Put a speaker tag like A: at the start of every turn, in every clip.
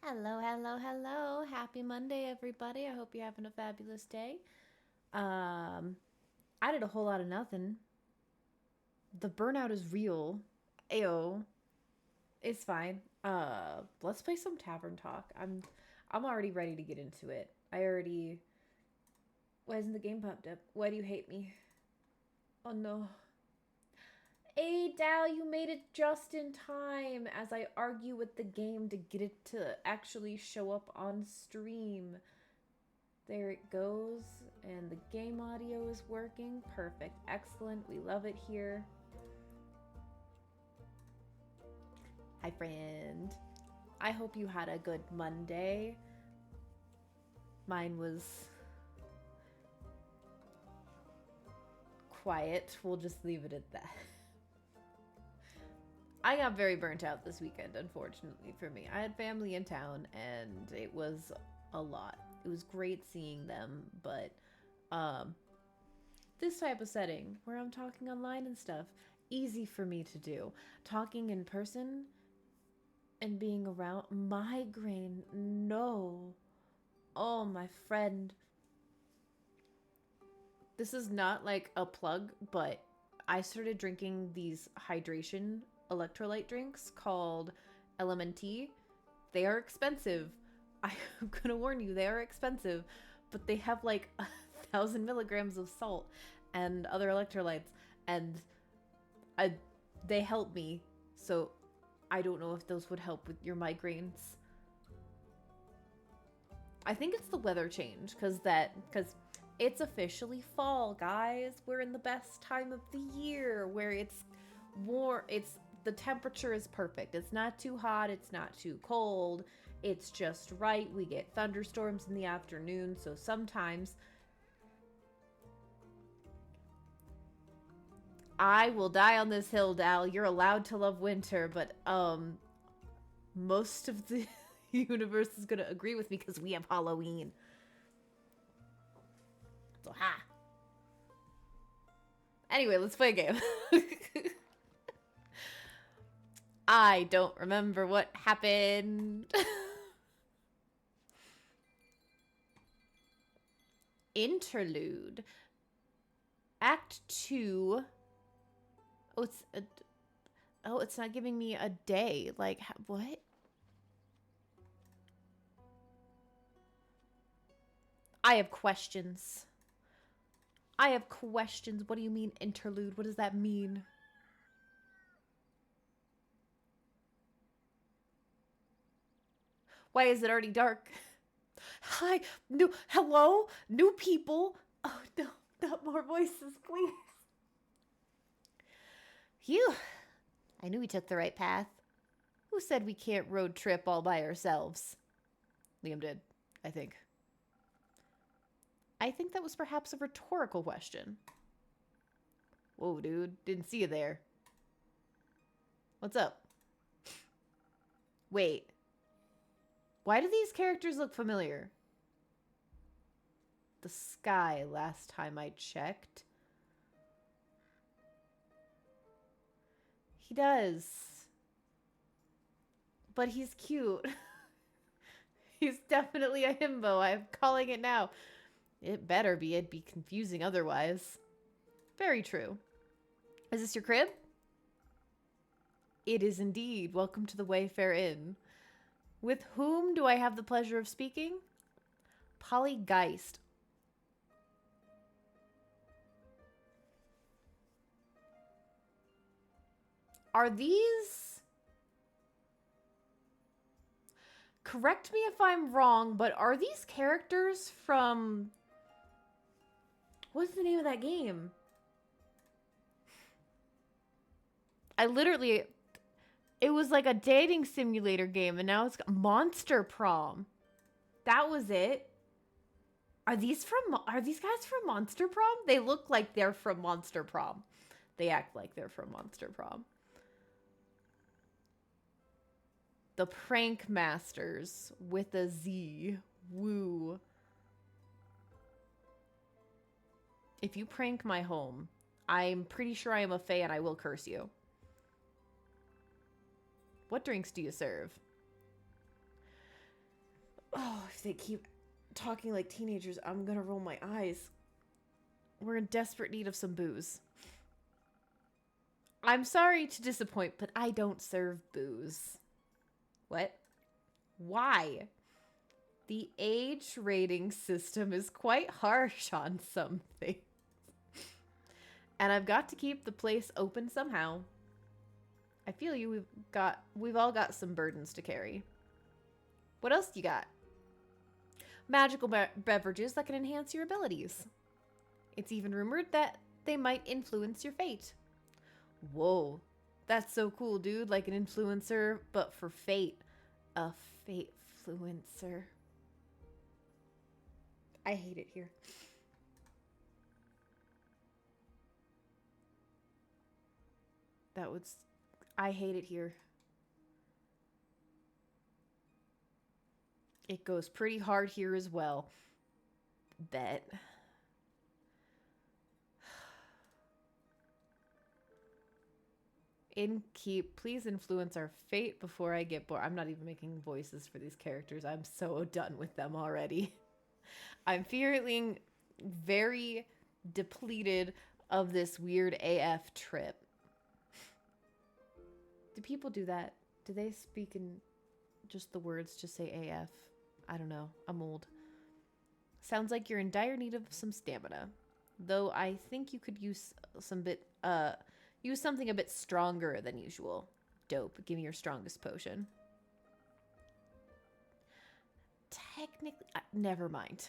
A: Hello, hello, hello. Happy Monday, everybody. I hope you're having a fabulous day. Um, I did a whole lot of nothing. The burnout is real. Ayo. It's fine. Let's play some Tavern Talk. I'm already ready to get into it. Why isn't the game popped up? Why do you hate me? Oh no. Hey Dal, you made it just in time as I argue with the game to get it to actually show up on stream. There it goes. And the game audio is working. Perfect. Excellent. We love it here. Hi, friend. I hope you had a good Monday. Mine was quiet. We'll just leave it at that. I got very burnt out this weekend, unfortunately for me. I had family in town and it was a lot. It was great seeing them, but this type of setting where I'm talking online and stuff, easy for me to do. Talking in person and being around migraine, no. Oh, my friend. This is not like a plug, but I started drinking these hydration electrolyte drinks called LMNT. They are expensive. I'm gonna warn you, they are expensive, but they have like 1,000 milligrams of salt and other electrolytes, and I, they help me. So I don't know if those would help with your migraines. I think it's the weather change because it's officially fall, guys. We're in the best time of the year where it's warm. The temperature is perfect. It's not too hot, it's not too cold. It's just right. We get thunderstorms in the afternoon, so sometimes I will die on this hill, Dal. You're allowed to love winter, but most of the universe is going to agree with me because we have Halloween. So, ha. Anyway, let's play a game. I don't remember what happened. Interlude. Act 2. It's not giving me a day. Like, what? I have questions. I have questions. What do you mean interlude? What does that mean? Why is it already dark? Hi, hello, new people. Oh no, not more voices, please. Phew, I knew we took the right path. Who said we can't road trip all by ourselves? Liam did, I think. I think that was perhaps a rhetorical question. Whoa, dude, didn't see you there. What's up? Wait. Why do these characters look familiar? The sky last time I checked. He does. But he's cute. He's definitely a himbo. I'm calling it now. It better be. It'd be confusing otherwise. Very true. Is this your crib? It is indeed. Welcome to the Wayfair Inn. With whom do I have the pleasure of speaking? Polly Geist. Are these... Correct me if I'm wrong, but are these characters from... What's the name of that game? I literally... It was like a dating simulator game, and now it's Monster Prom. That was it. Are these guys from Monster Prom? They look like they're from Monster Prom. They act like they're from Monster Prom. The Prank Masters with a Z. Woo. If you prank my home, I'm pretty sure I am a fae and I will curse you. What drinks do you serve? Oh, if they keep talking like teenagers, I'm gonna roll my eyes. We're in desperate need of some booze. I'm sorry to disappoint, but I don't serve booze. What? Why? The age rating system is quite harsh on some things. And I've got to keep the place open somehow. I feel you. We've all got some burdens to carry. What else do you got? Magical beverages that can enhance your abilities. It's even rumored that they might influence your fate. Whoa, that's so cool, dude. Like an influencer, but for fate. A fate-fluencer. I hate it here. I hate it here. It goes pretty hard here as well. Bet. Please influence our fate before I get bored. I'm not even making voices for these characters. I'm so done with them already. I'm feeling very depleted of this weird AF trip. Do people do that? Do they speak in just the words to say AF? I don't know. I'm old. Sounds like you're in dire need of some stamina. Though I think you could use use something a bit stronger than usual. Dope. Give me your strongest potion. Technically, never mind.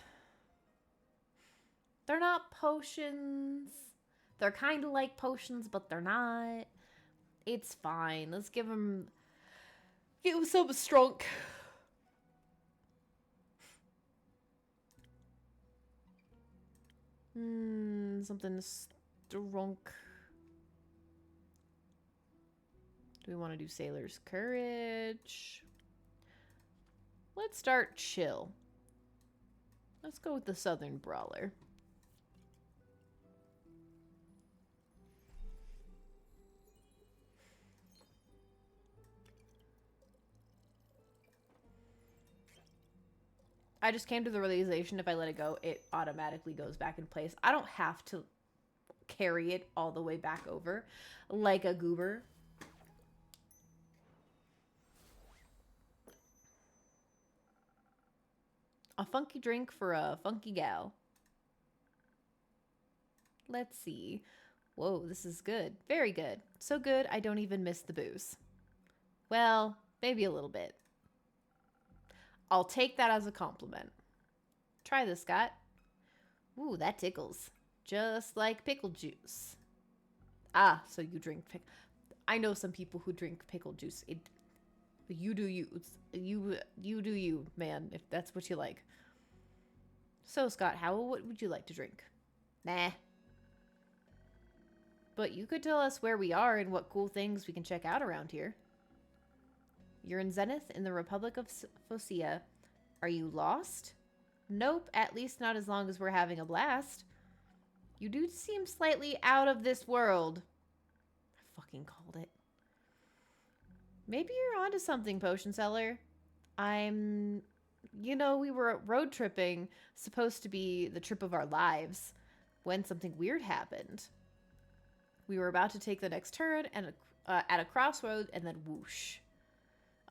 A: They're not potions. They're kind of like potions, but they're not. It's fine. Let's give him some strong. Something strong. Do we want to do Sailor's Courage? Let's start chill. Let's go with the Southern Brawler. I just came to the realization if I let it go, it automatically goes back in place. I don't have to carry it all the way back over like a goober. A funky drink for a funky gal. Let's see. Whoa, this is good. Very good. So good, I don't even miss the booze. Well, maybe a little bit. I'll take that as a compliment. Try this, Scott. Ooh, that tickles. Just like pickle juice. Ah, so you drink pickle. I know some people who drink pickle juice. You do you. You do you, man, if that's what you like. So, Scott, what would you like to drink? Nah. But you could tell us where we are and what cool things we can check out around here. You're in Zenith in the Republic of Phocea. Are you lost? Nope, at least not as long as we're having a blast. You do seem slightly out of this world. I fucking called it. Maybe you're onto something, potion seller. We were road tripping, supposed to be the trip of our lives, when something weird happened. We were about to take the next turn and at a crossroad, and then whoosh.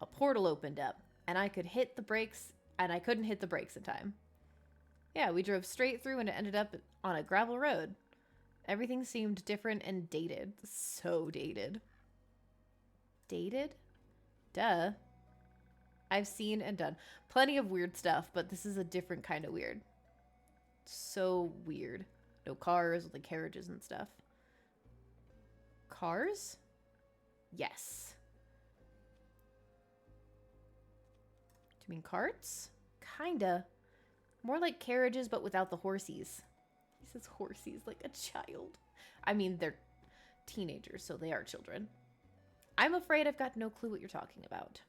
A: A portal opened up, and I couldn't hit the brakes in time. Yeah, we drove straight through and it ended up on a gravel road. Everything seemed different and dated. So dated. Dated? Duh. I've seen and done plenty of weird stuff, but this is a different kind of weird. So weird. No cars, only carriages and stuff. Cars? Yes. Do you mean carts? Kinda. More like carriages, but without the horsies. He says horsies like a child. I mean, they're teenagers, so they are children. I'm afraid I've got no clue what you're talking about.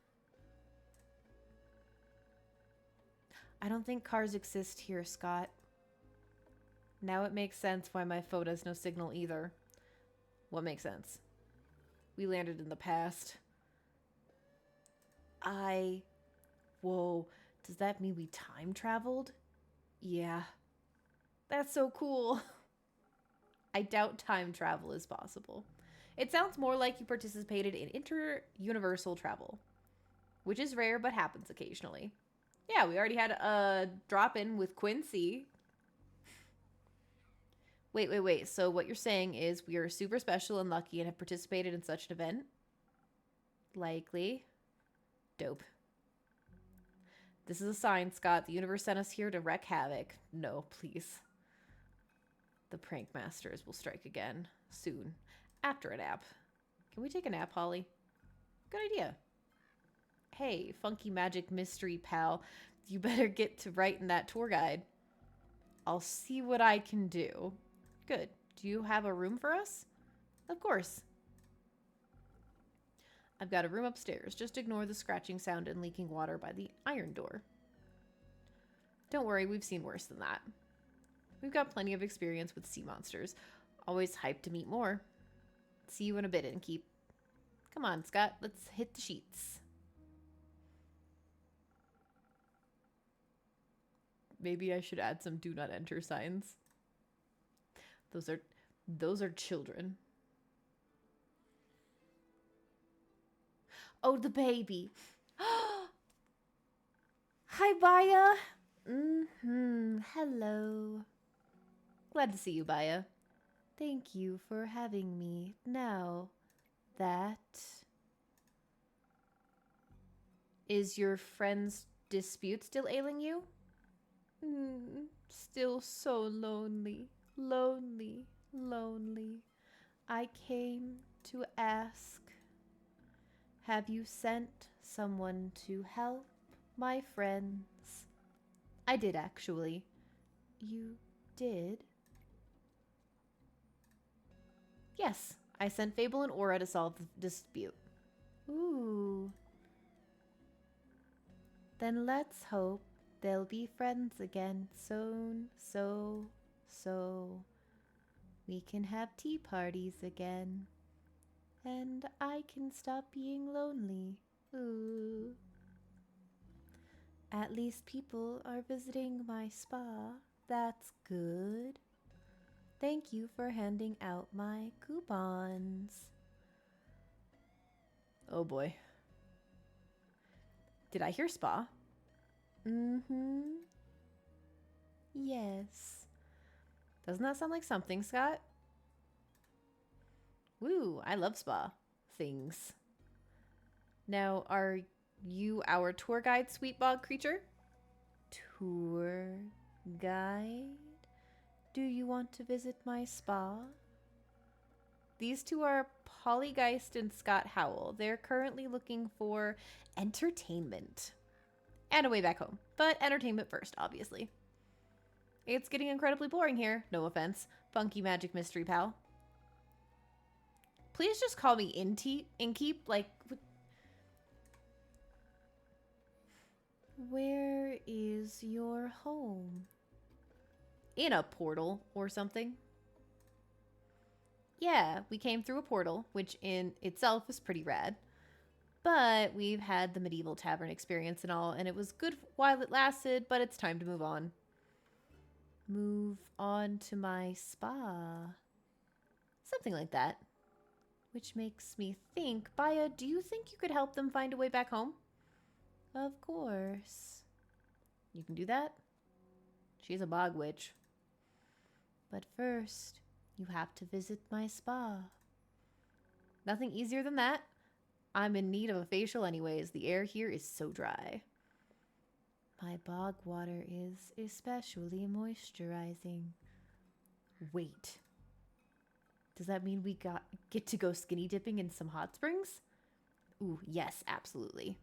A: I don't think cars exist here, Scott. Now it makes sense why my phone has no signal either. What makes sense? We landed in the past. Whoa. Does that mean we time traveled? Yeah. That's so cool. I doubt time travel is possible. It sounds more like you participated in inter-universal travel, which is rare but happens occasionally. Yeah, we already had a drop-in with Quincy. Wait. So what you're saying is we are super special and lucky and have participated in such an event? Likely. Dope. This is a sign, Scott. The universe sent us here to wreak havoc. No, please. The prank masters will strike again. Soon. After a nap. Can we take a nap, Holly? Good idea. Hey, funky magic mystery pal. You better get to writing that tour guide. I'll see what I can do. Good. Do you have a room for us? Of course. I've got a room upstairs. Just ignore the scratching sound and leaking water by the iron door. Don't worry, we've seen worse than that. We've got plenty of experience with sea monsters. Always hyped to meet more. See you in a bit, Innkeep. Come on, Scott. Let's hit the sheets. Maybe I should add some do not enter signs. Those are children. Oh, the baby. Hi, Baya. Hello. Glad to see you, Baya. Thank you for having me. Now, that... Is your friend's dispute still ailing you? Still so lonely. Lonely. I came to ask, have you sent someone to help my friends? I did, actually. You did? Yes, I sent Fable and Aura to solve the dispute. Ooh. Then let's hope they'll be friends again soon, so we can have tea parties again. And I can stop being lonely. Ooh. At least people are visiting my spa. That's good. Thank you for handing out my coupons. Oh boy. Did I hear spa? Yes. Doesn't that sound like something, Scott? Woo, I love spa things. Now, are you our tour guide, sweet bog creature? Tour guide? Do you want to visit my spa? These two are Pollygeist and Scott Howell. They're currently looking for entertainment. And a way back home. But entertainment first, obviously. It's getting incredibly boring here. No offense. Funky magic mystery pal. Please just call me Inkeep. Like... Where is your home? In a portal or something. Yeah, we came through a portal, which in itself is pretty rad. But we've had the medieval tavern experience and all, and it was good while it lasted, but it's time to move on. Move on to my spa. Something like that. Which makes me think, Baya, do you think you could help them find a way back home? Of course. You can do that? She's a bog witch. But first, you have to visit my spa. Nothing easier than that. I'm in need of a facial anyways. The air here is so dry. My bog water is especially moisturizing. Wait. Does that mean we get to go skinny dipping in some hot springs? Ooh, yes, absolutely.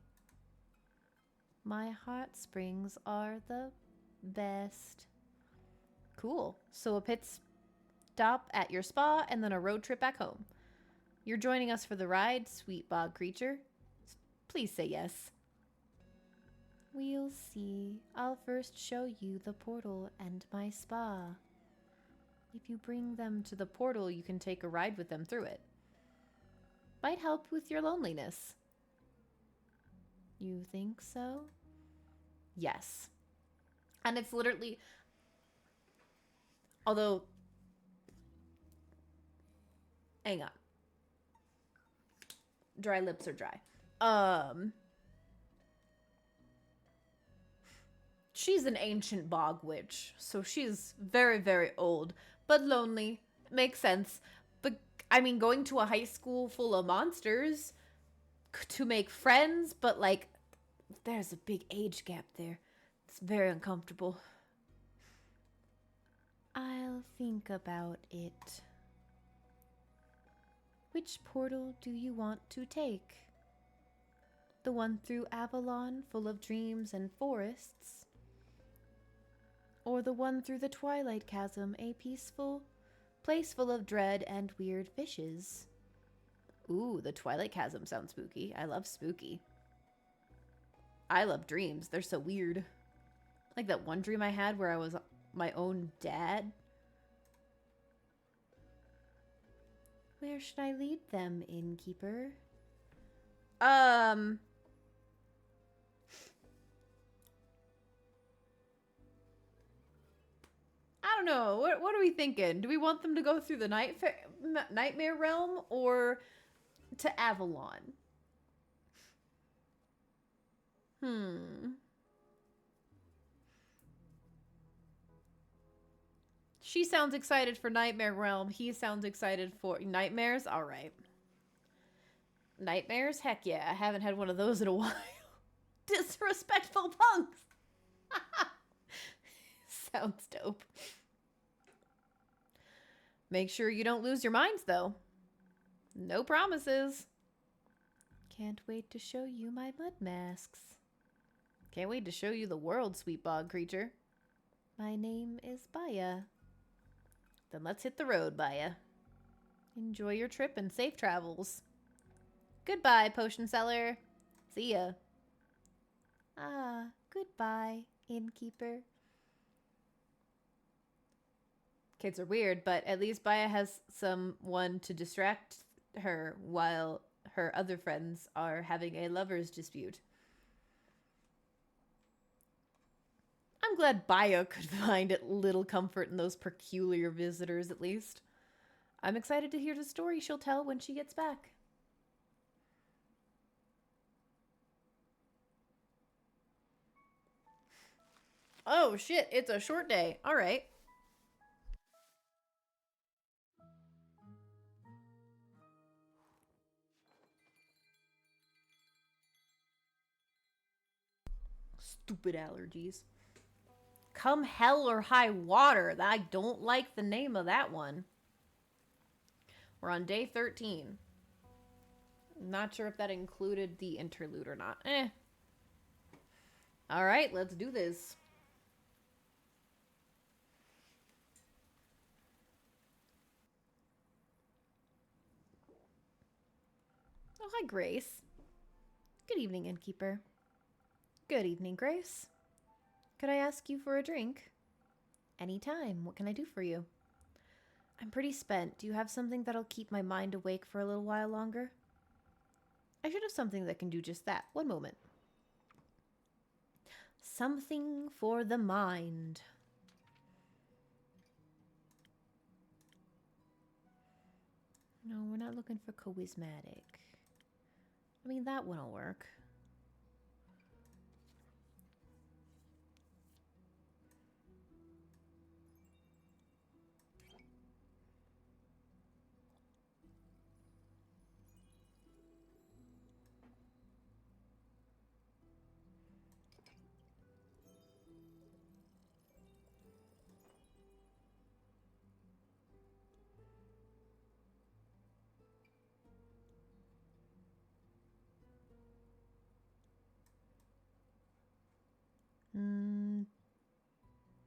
A: My hot springs are the best. Cool. So a pit stop at your spa and then a road trip back home. You're joining us for the ride, sweet bog creature. Please say yes. We'll see. I'll first show you the portal and my spa. If you bring them to the portal, you can take a ride with them through it. Might help with your loneliness. You think so? Yes. And it's literally, although, hang on, dry lips are dry. Um, she's an ancient bog witch, so she's very, very old, but lonely. Makes sense. But I mean, going to a high school full of monsters to make friends, but like, there's a big age gap there. It's very uncomfortable. I'll think about it. Which portal do you want to take? The one through Avalon, full of dreams and forests? Or the one through the Twilight Chasm, a peaceful place full of dread and weird fishes? Ooh, the Twilight Chasm sounds spooky. I love spooky. I love dreams. They're so weird. Like that one dream I had where I was my own dad. Where should I lead them, innkeeper? I don't know. What are we thinking? Do we want them to go through the nightmare realm or to Avalon? She sounds excited for Nightmare Realm. He sounds excited for Nightmares. All right. Nightmares? Heck yeah. I haven't had one of those in a while. Disrespectful punks. Sounds dope. Make sure you don't lose your minds, though. No promises. Can't wait to show you my mud masks. Can't wait to show you the world, sweet bog creature. My name is Baya. Then let's hit the road, Baya. Enjoy your trip and safe travels. Goodbye, potion seller. See ya. Ah, goodbye, innkeeper. Kids are weird, but at least Baya has someone to distract her while her other friends are having a lover's dispute. I'm glad Baya could find a little comfort in those peculiar visitors, at least. I'm excited to hear the story she'll tell when she gets back. Oh, shit, it's a short day. All right. Stupid allergies. Come hell or high water. I don't like the name of that one. We're on day 13. Not sure if that included the interlude or not. All right, let's do this. Oh, hi, Grace. Good evening, innkeeper. Good evening, Grace. Could I ask you for a drink? Anytime. What can I do for you? I'm pretty spent. Do you have something that'll keep my mind awake for a little while longer? I should have something that can do just that. One moment. Something for the mind. No, we're not looking for charismatic. I mean, that wouldn't work.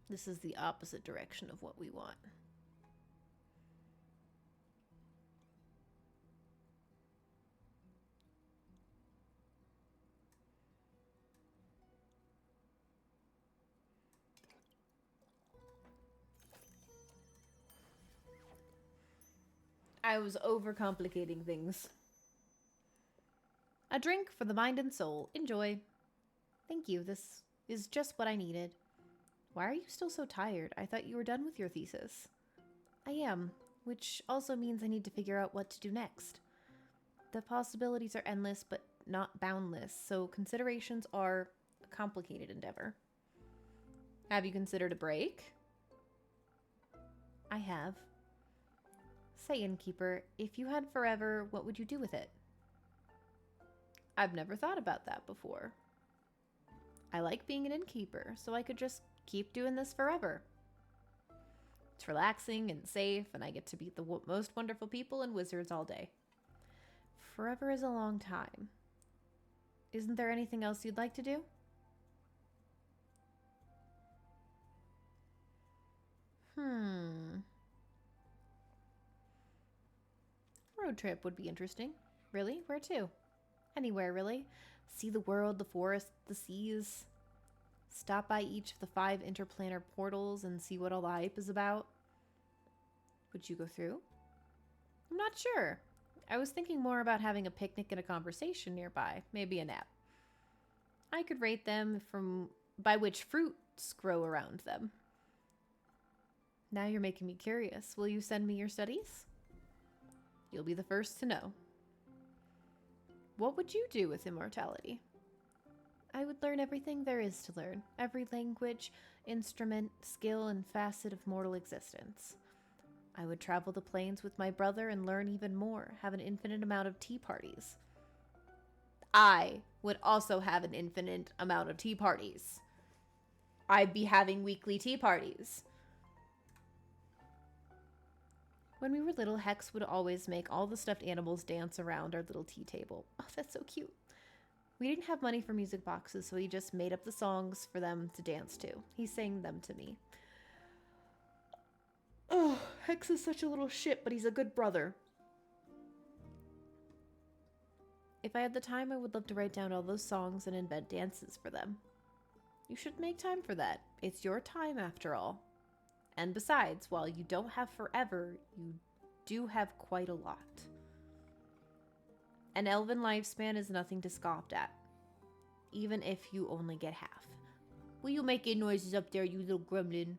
A: This is the opposite direction of what we want. I was overcomplicating things. A drink for the mind and soul. Enjoy. Thank you. This is just what I needed. Why are you still so tired? I thought you were done with your thesis. I am, which also means I need to figure out what to do next. The possibilities are endless, but not boundless, so considerations are a complicated endeavor. Have you considered a break? I have. Say, innkeeper, if you had forever, what would you do with it? I've never thought about that before. I like being an innkeeper, so I could just keep doing this forever. It's relaxing and safe, and I get to meet the most wonderful people and wizards all day. Forever is a long time. Isn't there anything else you'd like to do? Road trip would be interesting. Really? Where to? Anywhere, really. See the world, the forest, the seas. Stop by each of the 5 interplanar portals and see what all the hype is about. Would you go through? I'm not sure. I was thinking more about having a picnic and a conversation nearby. Maybe a nap. I could rate them from by which fruits grow around them. Now you're making me curious. Will you send me your studies? You'll be the first to know. What would you do with immortality? I would learn everything there is to learn. Every language, instrument, skill, and facet of mortal existence. I would travel the plains with my brother and learn even more. Have an infinite amount of tea parties. I would also have an infinite amount of tea parties. I'd be having weekly tea parties. When we were little, Hex would always make all the stuffed animals dance around our little tea table. Oh, that's so cute. We didn't have money for music boxes, so he just made up the songs for them to dance to. He sang them to me. Oh, Hex is such a little shit, but he's a good brother. If I had the time, I would love to write down all those songs and invent dances for them. You should make time for that. It's your time, after all. And besides, while you don't have forever, you do have quite a lot. An elven lifespan is nothing to scoff at, even if you only get half. Will you make any noises up there, you little gremlin?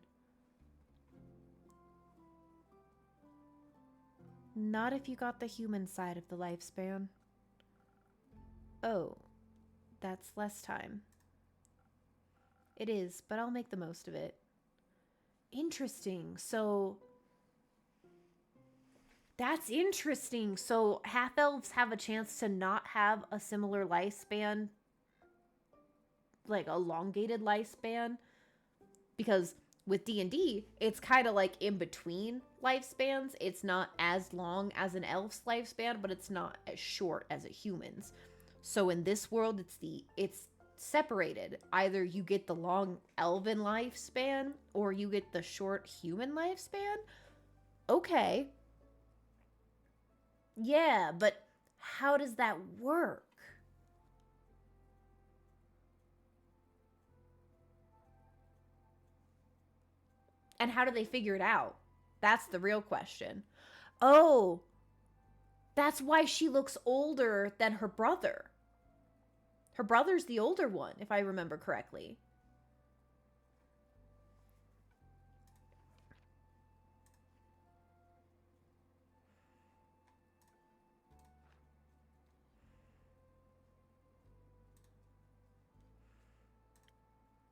A: Not if you got the human side of the lifespan. Oh, that's less time. It is, but I'll make the most of it. Interesting. So that's interesting. So half-elves have a chance to not have a similar lifespan, like elongated lifespan, because with D&D, it's kind of like in between lifespans. It's not as long as an elf's lifespan, but it's not as short as a human's. So in this world, it's separated. Either you get the long elven lifespan or you get the short human lifespan. Okay. Yeah, but how does that work? And how do they figure it out? That's the real question. Oh, that's why she looks older than her brother. Her brother's the older one, if I remember correctly.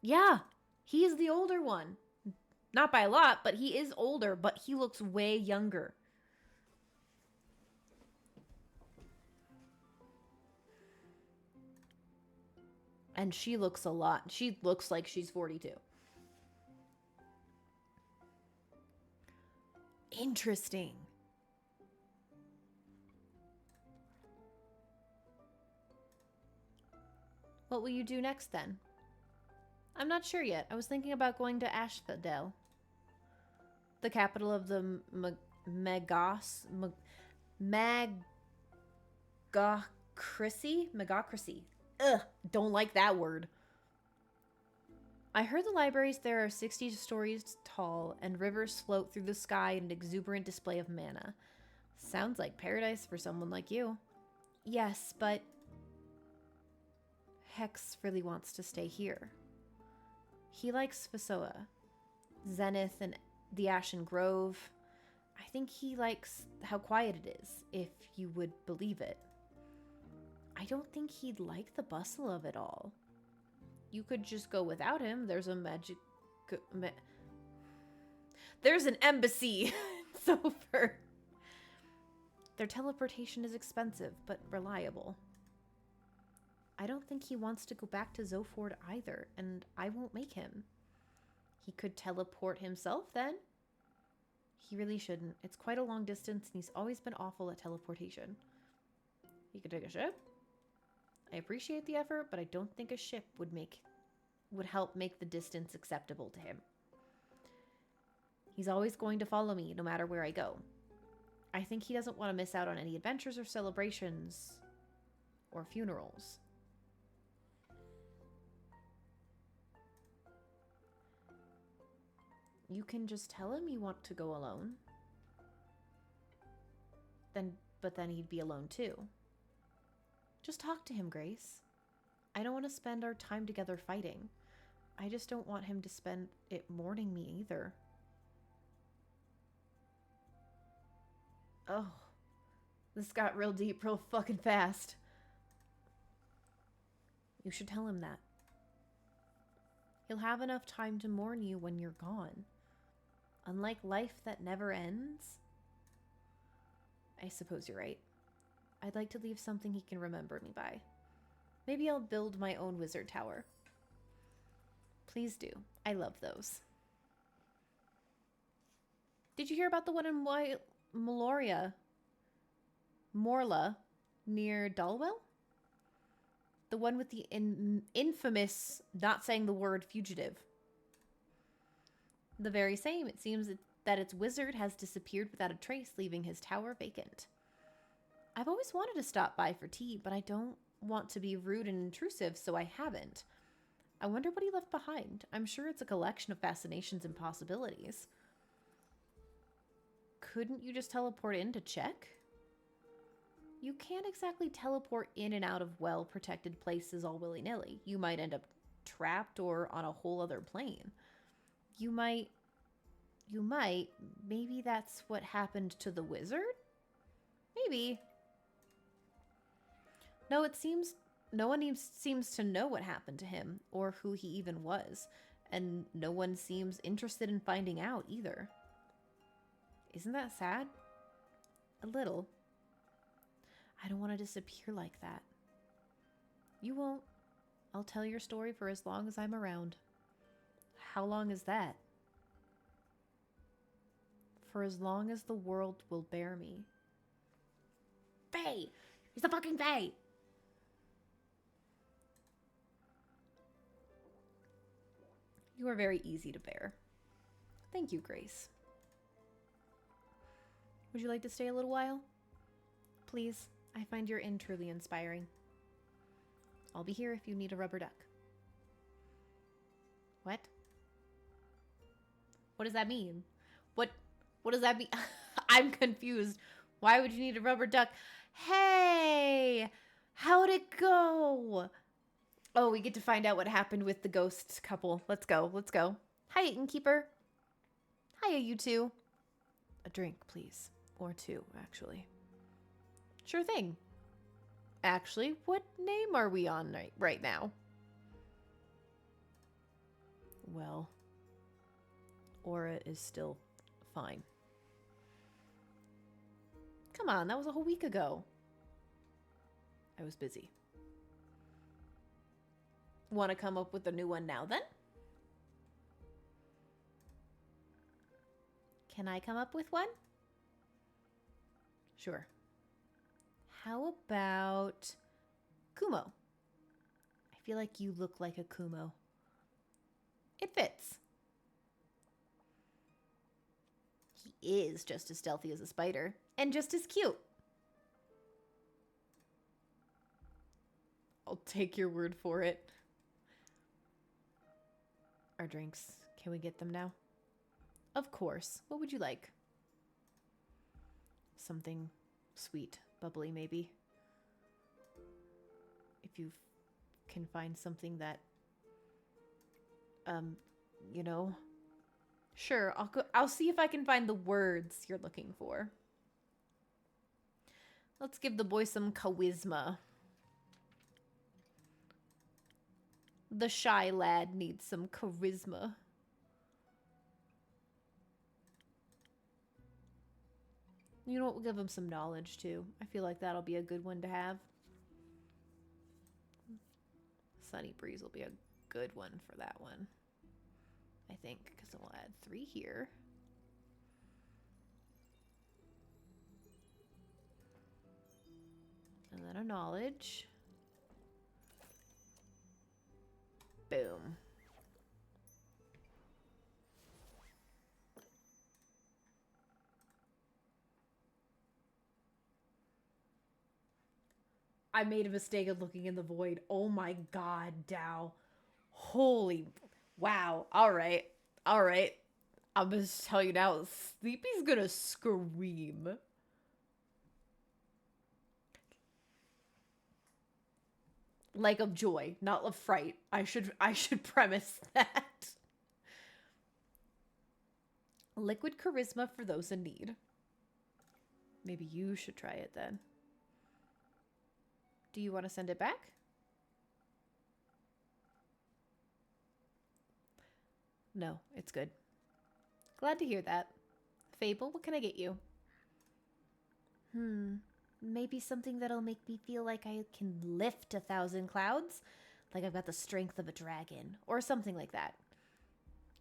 A: Yeah, he's the older one. Not by a lot, but he is older, but he looks way younger. And she looks a lot. She looks like she's 42. Interesting. What will you do next then? I'm not sure yet. I was thinking about going to Ashfadel, the capital of the Megocracy? Ugh, don't like that word. I heard the libraries there are 60 stories tall, and rivers float through the sky in an exuberant display of mana. Sounds like paradise for someone like you. Yes, but Hex really wants to stay here. He likes Fasoa, Zenith, and the Ashen Grove. I think he likes how quiet it is, if you would believe it. I don't think he'd like the bustle of it all. You could just go without him. There's a there's an embassy in Zofer. Their teleportation is expensive, but reliable. I don't think he wants to go back to Zoford either, and I won't make him. He could teleport himself then. He really shouldn't. It's quite a long distance, and he's always been awful at teleportation. He could take a ship. I appreciate the effort, but I don't think a ship would help make the distance acceptable to him. He's always going to follow me, no matter where I go. I think he doesn't want to miss out on any adventures or celebrations or funerals. You can just tell him you want to go alone. But then he'd be alone too. Just talk to him, Grace. I don't want to spend our time together fighting. I just don't want him to spend it mourning me either. Oh, this got real deep real fucking fast. You should tell him that. He'll have enough time to mourn you when you're gone. Unlike life that never ends. I suppose you're right. I'd like to leave something he can remember me by. Maybe I'll build my own wizard tower. Please do. I love those. Did you hear about the one in Morla, near Dulwell? The one with the infamous not saying the word fugitive. The very same. It seems that its wizard has disappeared without a trace, leaving his tower vacant. I've always wanted to stop by for tea, but I don't want to be rude and intrusive, so I haven't. I wonder what he left behind. I'm sure it's a collection of fascinations and possibilities. Couldn't you just teleport in to check? You can't exactly teleport in and out of well-protected places all willy-nilly. You might end up trapped or on a whole other plane. You might, maybe that's what happened to the wizard? Maybe. No, it seems no one seems to know what happened to him or who he even was, and no one seems interested in finding out either. Isn't that sad? A little. I don't want to disappear like that. You won't. I'll tell your story for as long as I'm around. How long is that? For as long as the world will bear me. Faye! He's the fucking Faye! You are very easy to bear. Thank you, Grace. Would you like to stay a little while? Please, I find your inn truly inspiring. I'll be here if you need a rubber duck. What? What does that mean? What does that mean? I'm confused. Why would you need a rubber duck? Hey! How'd it go? Oh, we get to find out what happened with the ghost couple. Let's go. Let's go. Hi, innkeeper. Hiya, you two. A drink, please. Or two, actually. Sure thing. Actually, what name are we on right now? Well, Aura is still fine. Come on, that was a whole week ago. I was busy. Want to come up with a new one now, then? Can I come up with one? Sure. How about Kumo? I feel like you look like a Kumo. It fits. He is just as stealthy as a spider, and just as cute. I'll take your word for it. Our drinks. Can we get them now? Of course. What would you like? Something sweet, bubbly maybe. If you can find something that you know. Sure, I'll see if I can find the words you're looking for. Let's give the boy some charisma. The shy lad needs some charisma. You know what? We'll give him some knowledge too. I feel like that'll be a good one to have. Sunny Breeze will be a good one for that one, I think, because then we'll add 3 here. And then a knowledge. Boom. I made a mistake of looking in the void. Oh my god, Dow. Holy wow. Alright. Alright. I'm gonna tell you now, Sleepy's gonna scream. Like of joy, not of fright. I should premise that. Liquid charisma for those in need. Maybe you should try it then. Do you want to send it back? No, it's good. Glad to hear that. Fable, what can I get you? Maybe something that'll make me feel like I can lift 1,000 clouds? Like I've got the strength of a dragon, or something like that.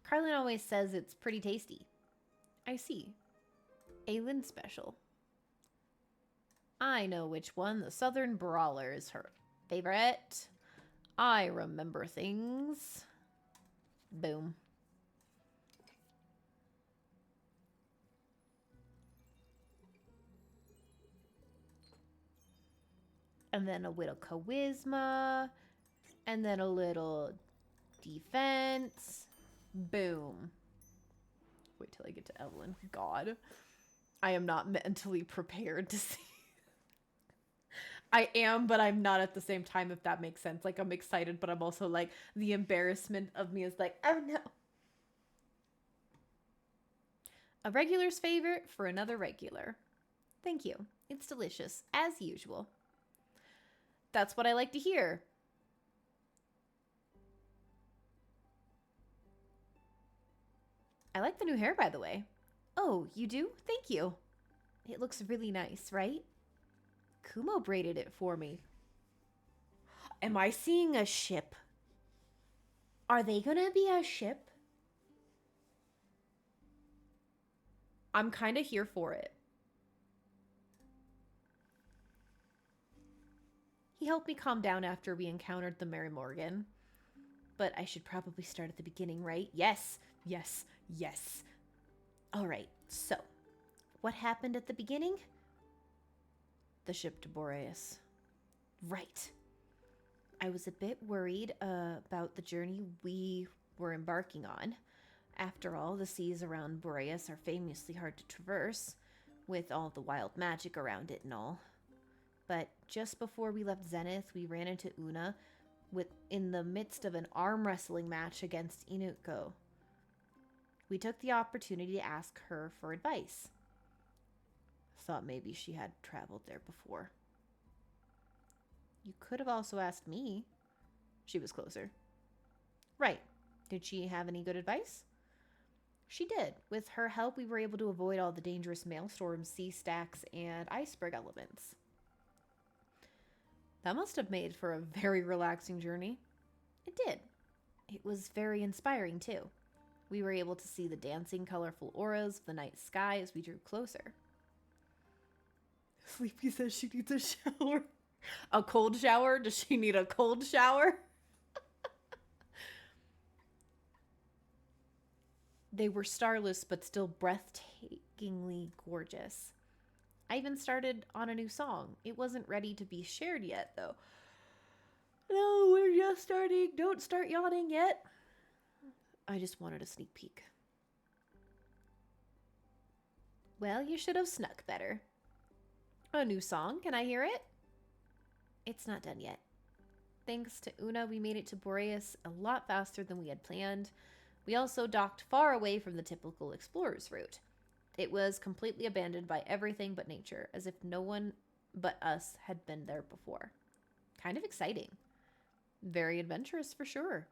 A: Carlin always says it's pretty tasty. I see. Aylin special. I know which one. The Southern Brawler is her favorite. I remember things. Boom. And then a little charisma. And then a little defense. Boom. Wait till I get to Evelyn. God. I am not mentally prepared to see. I am, but I'm not at the same time, if that makes sense. Like, I'm excited, but I'm also like, the embarrassment of me is like, oh no. A regular's favorite for another regular. Thank you. It's delicious, as usual. That's what I like to hear. I like the new hair, by the way. Oh, you do? Thank you. It looks really nice, right? Kumo braided it for me. Am I seeing a ship? Are they gonna be a ship? I'm kind of here for it. He helped me calm down after we encountered the Mary Morgan. But I should probably start at the beginning, right? Yes, yes, yes. All right, so what happened at the beginning? The ship to Boreas. Right. I was a bit worried about the journey we were embarking on. After all, the seas around Boreas are famously hard to traverse, with all the wild magic around it and all. But just before we left Zenith, we ran into Una in the midst of an arm wrestling match against Inuko. We took the opportunity to ask her for advice. Thought maybe she had traveled there before. You could have also asked me. She was closer. Right. Did she have any good advice? She did. With her help, we were able to avoid all the dangerous maelstorms, sea stacks, and iceberg elements. That must have made for a very relaxing journey. It did. It was very inspiring, too. We were able to see the dancing, colorful auras of the night sky as we drew closer. Sleepy says she needs a shower. A cold shower? Does she need a cold shower? They were starless, but still breathtakingly gorgeous. I even started on a new song. It wasn't ready to be shared yet, though. No, we're just starting. Don't start yawning yet. I just wanted a sneak peek. Well, you should have snuck better. A new song. Can I hear it? It's not done yet. Thanks to Una, we made it to Boreas a lot faster than we had planned. We also docked far away from the typical explorer's route. It was completely abandoned by everything but nature, as if no one but us had been there before. Kind of exciting. Very adventurous for sure.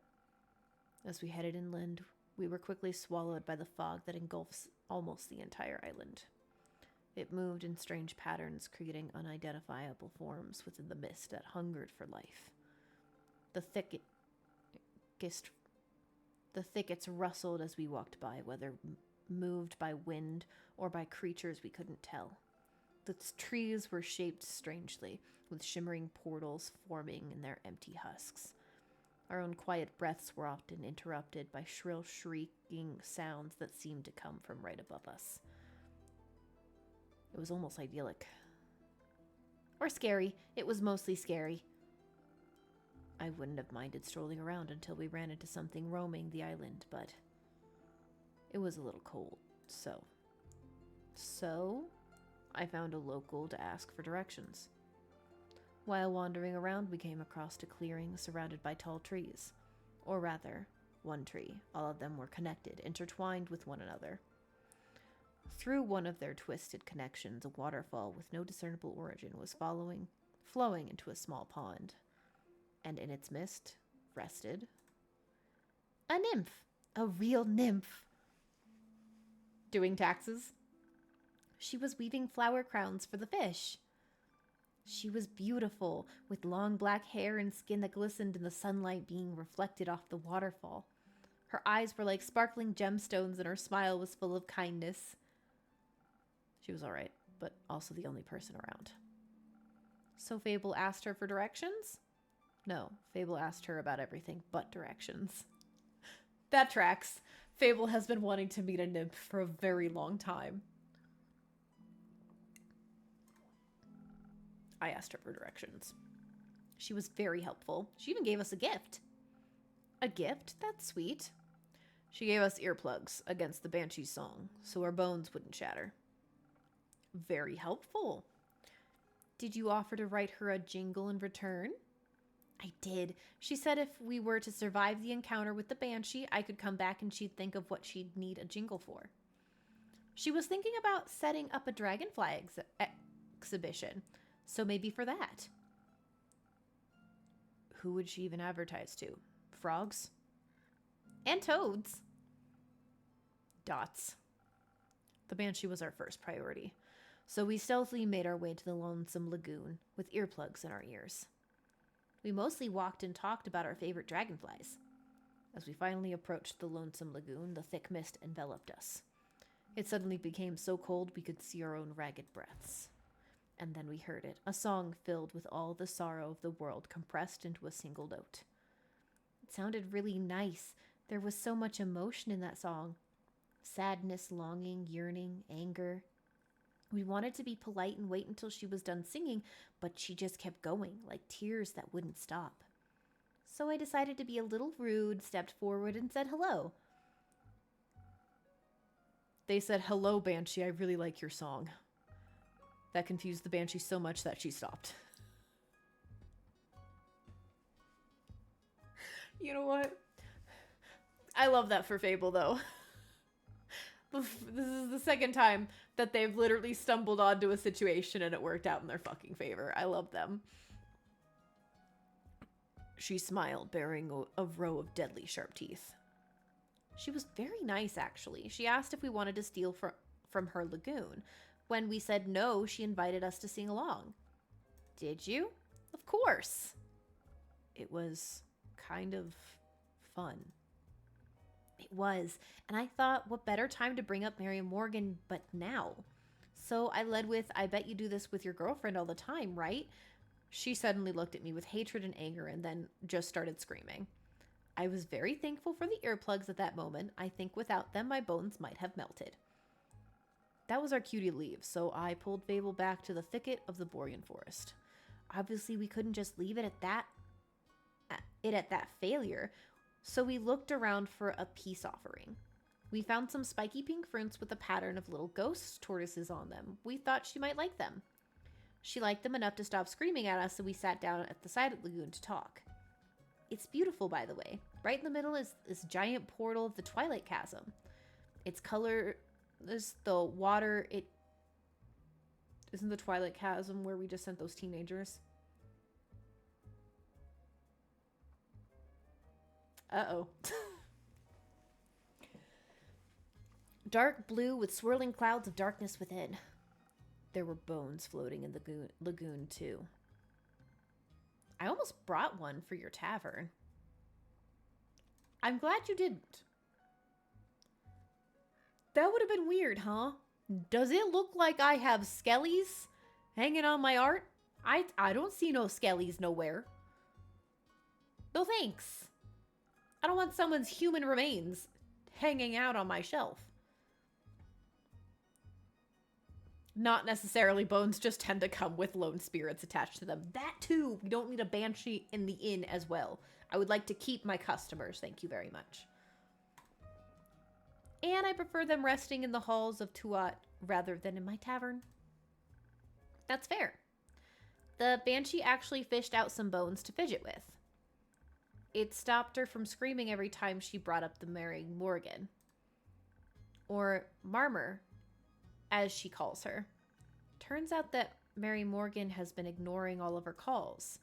A: As we headed inland, we were quickly swallowed by the fog that engulfs almost the entire island. It moved in strange patterns, creating unidentifiable forms within the mist that hungered for life. The thickets rustled as we walked by, whether moved by wind or by creatures we couldn't tell. The trees were shaped strangely, with shimmering portals forming in their empty husks. Our own quiet breaths were often interrupted by shrill, shrieking sounds that seemed to come from right above us. It was almost idyllic. Or scary. It was mostly scary. I wouldn't have minded strolling around until we ran into something roaming the island, but it was a little cold, So, I found a local to ask for directions. While wandering around, we came across a clearing surrounded by tall trees. Or rather, one tree. All of them were connected, intertwined with one another. Through one of their twisted connections, a waterfall with no discernible origin was flowing into a small pond. And in its mist rested a nymph. A real nymph. Doing taxes? She was weaving flower crowns for the fish. She was beautiful, with long black hair and skin that glistened in the sunlight being reflected off the waterfall. Her eyes were like sparkling gemstones, and her smile was full of kindness. She was all right, but also the only person around. So Fable asked her for directions? No, Fable asked her about everything but directions. That tracks. Fable has been wanting to meet a nymph for a very long time. I asked her for directions. She was very helpful. She even gave us a gift. A gift? That's sweet. She gave us earplugs against the Banshee's song, so our bones wouldn't shatter. Very helpful. Did you offer to write her a jingle in return? I did. She said if we were to survive the encounter with the Banshee, I could come back and she'd think of what she'd need a jingle for. She was thinking about setting up a dragonfly exhibition, so maybe for that. Who would she even advertise to? Frogs? And toads. Dots. The Banshee was our first priority, so we stealthily made our way to the lonesome lagoon with earplugs in our ears. We mostly walked and talked about our favorite dragonflies. As we finally approached the lonesome lagoon, the thick mist enveloped us. It suddenly became so cold we could see our own ragged breaths. And then we heard it, a song filled with all the sorrow of the world compressed into a single note. It sounded really nice. There was so much emotion in that song. Sadness, longing, yearning, anger. We wanted to be polite and wait until she was done singing, but she just kept going, like tears that wouldn't stop. So I decided to be a little rude, stepped forward, and said hello. They said, "Hello, Banshee, I really like your song." That confused the Banshee so much that she stopped. You know what? I love that for Fable, though. This is the second time that they've literally stumbled onto a situation and it worked out in their fucking favor. I love them. She smiled, bearing a row of deadly sharp teeth. She was very nice, actually. She asked if we wanted to steal from her lagoon. When we said no, she invited us to sing along. Did you? Of course. It was kind of fun. It was, and I thought, what better time to bring up Mary Morgan but now? So I led with, "I bet you do this with your girlfriend all the time, right?" She suddenly looked at me with hatred and anger and then just started screaming. I was very thankful for the earplugs at that moment. I think without them, my bones might have melted. That was our cue to leave, so I pulled Fable back to the thicket of the Borean forest. Obviously, we couldn't just leave it at that failure, so we looked around for a peace offering. We found some spiky pink fruits with a pattern of little ghost tortoises on them. We thought she might like them. She liked them enough to stop screaming at us, so we sat down at the side of the lagoon to talk. It's beautiful, by the way. Right in the middle is this giant portal of the Twilight Chasm. Its color is the water. It isn't the Twilight Chasm where we just sent those teenagers. Uh-oh. Dark blue with swirling clouds of darkness within. There were bones floating in the lagoon, too. I almost brought one for your tavern. I'm glad you didn't. That would have been weird, huh? Does it look like I have skellies hanging on my art? I don't see no skellies nowhere. No thanks. I don't want someone's human remains hanging out on my shelf. Not necessarily. Bones just tend to come with lone spirits attached to them. That too. We don't need a banshee in the inn as well. I would like to keep my customers. Thank you very much. And I prefer them resting in the halls of Tuat rather than in my tavern. That's fair. The banshee actually fished out some bones to fidget with. It stopped her from screaming every time she brought up the Mary Morgan. Or Marmor, as she calls her. Turns out that Mary Morgan has been ignoring all of her calls.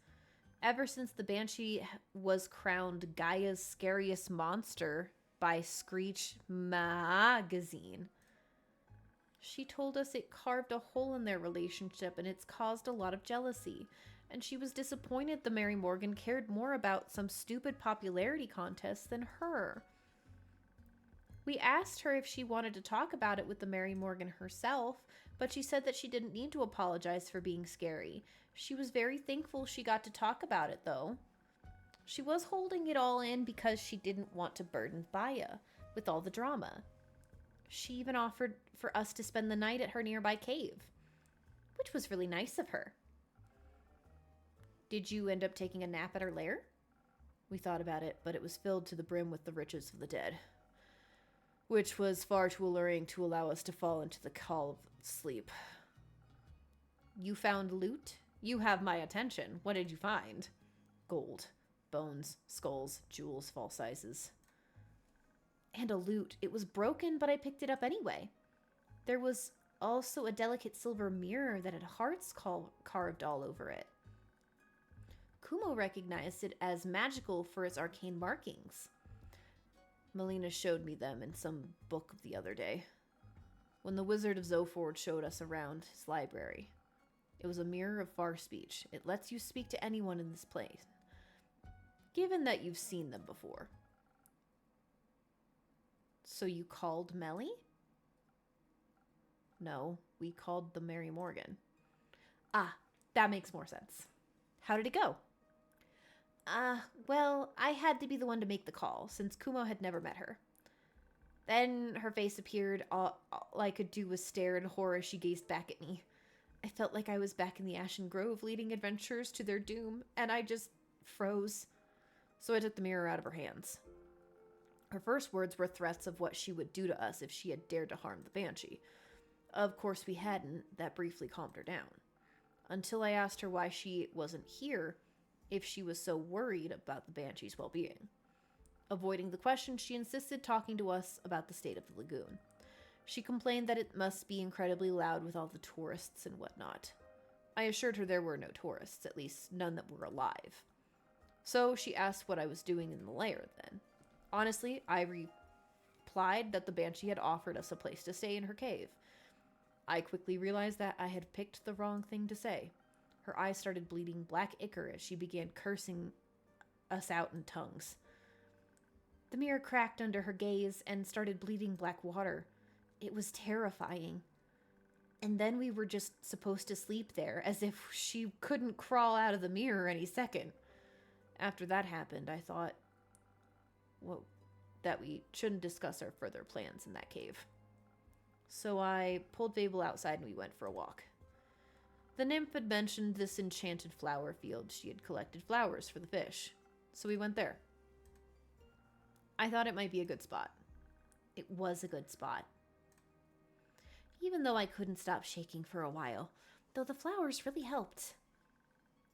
A: Ever since the Banshee was crowned Gaia's scariest monster by Screech Magazine. She told us it carved a hole in their relationship and it's caused a lot of jealousy. And she was disappointed the Mary Morgan cared more about some stupid popularity contest than her. We asked her if she wanted to talk about it with the Mary Morgan herself, but she said that she didn't need to apologize for being scary. She was very thankful she got to talk about it, though. She was holding it all in because she didn't want to burden Baya with all the drama. She even offered for us to spend the night at her nearby cave, which was really nice of her. Did you end up taking a nap at her lair? We thought about it, but it was filled to the brim with the riches of the dead, which was far too alluring to allow us to fall into the call of sleep. You found loot? You have my attention. What did you find? Gold, bones, skulls, jewels, false sizes. And a lute. It was broken, but I picked it up anyway. There was also a delicate silver mirror that had hearts carved all over it. Kumo recognized it as magical for its arcane markings. Melina showed me them in some book the other day, when the Wizard of Zoford showed us around his library. It was a mirror of far speech. It lets you speak to anyone in this place, given that you've seen them before. So you called Melly? No, we called the Mary Morgan. Ah, that makes more sense. How did it go? Well, I had to be the one to make the call, since Kumo had never met her. Then her face appeared. All I could do was stare in horror as she gazed back at me. I felt like I was back in the Ashen Grove leading adventurers to their doom, and I just froze. So I took the mirror out of her hands. Her first words were threats of what she would do to us if she had dared to harm the Banshee. Of course we hadn't. That briefly calmed her down. Until I asked her why she wasn't here, if she was so worried about the Banshee's well-being. Avoiding the question, she insisted talking to us about the state of the lagoon. She complained that it must be incredibly loud with all the tourists and whatnot. I assured her there were no tourists, at least none that were alive. So she asked what I was doing in the lair then. Honestly, I replied that the Banshee had offered us a place to stay in her cave. I quickly realized that I had picked the wrong thing to say. Her eyes started bleeding black ichor as she began cursing us out in tongues. The mirror cracked under her gaze and started bleeding black water. It was terrifying. And then we were just supposed to sleep there, as if she couldn't crawl out of the mirror any second. After that happened, I thought, well, that we shouldn't discuss our further plans in that cave. So I pulled Fable outside and we went for a walk. The nymph had mentioned this enchanted flower field. She had collected flowers for the fish. So we went there. I thought it might be a good spot. It was a good spot. Even though I couldn't stop shaking for a while, though the flowers really helped.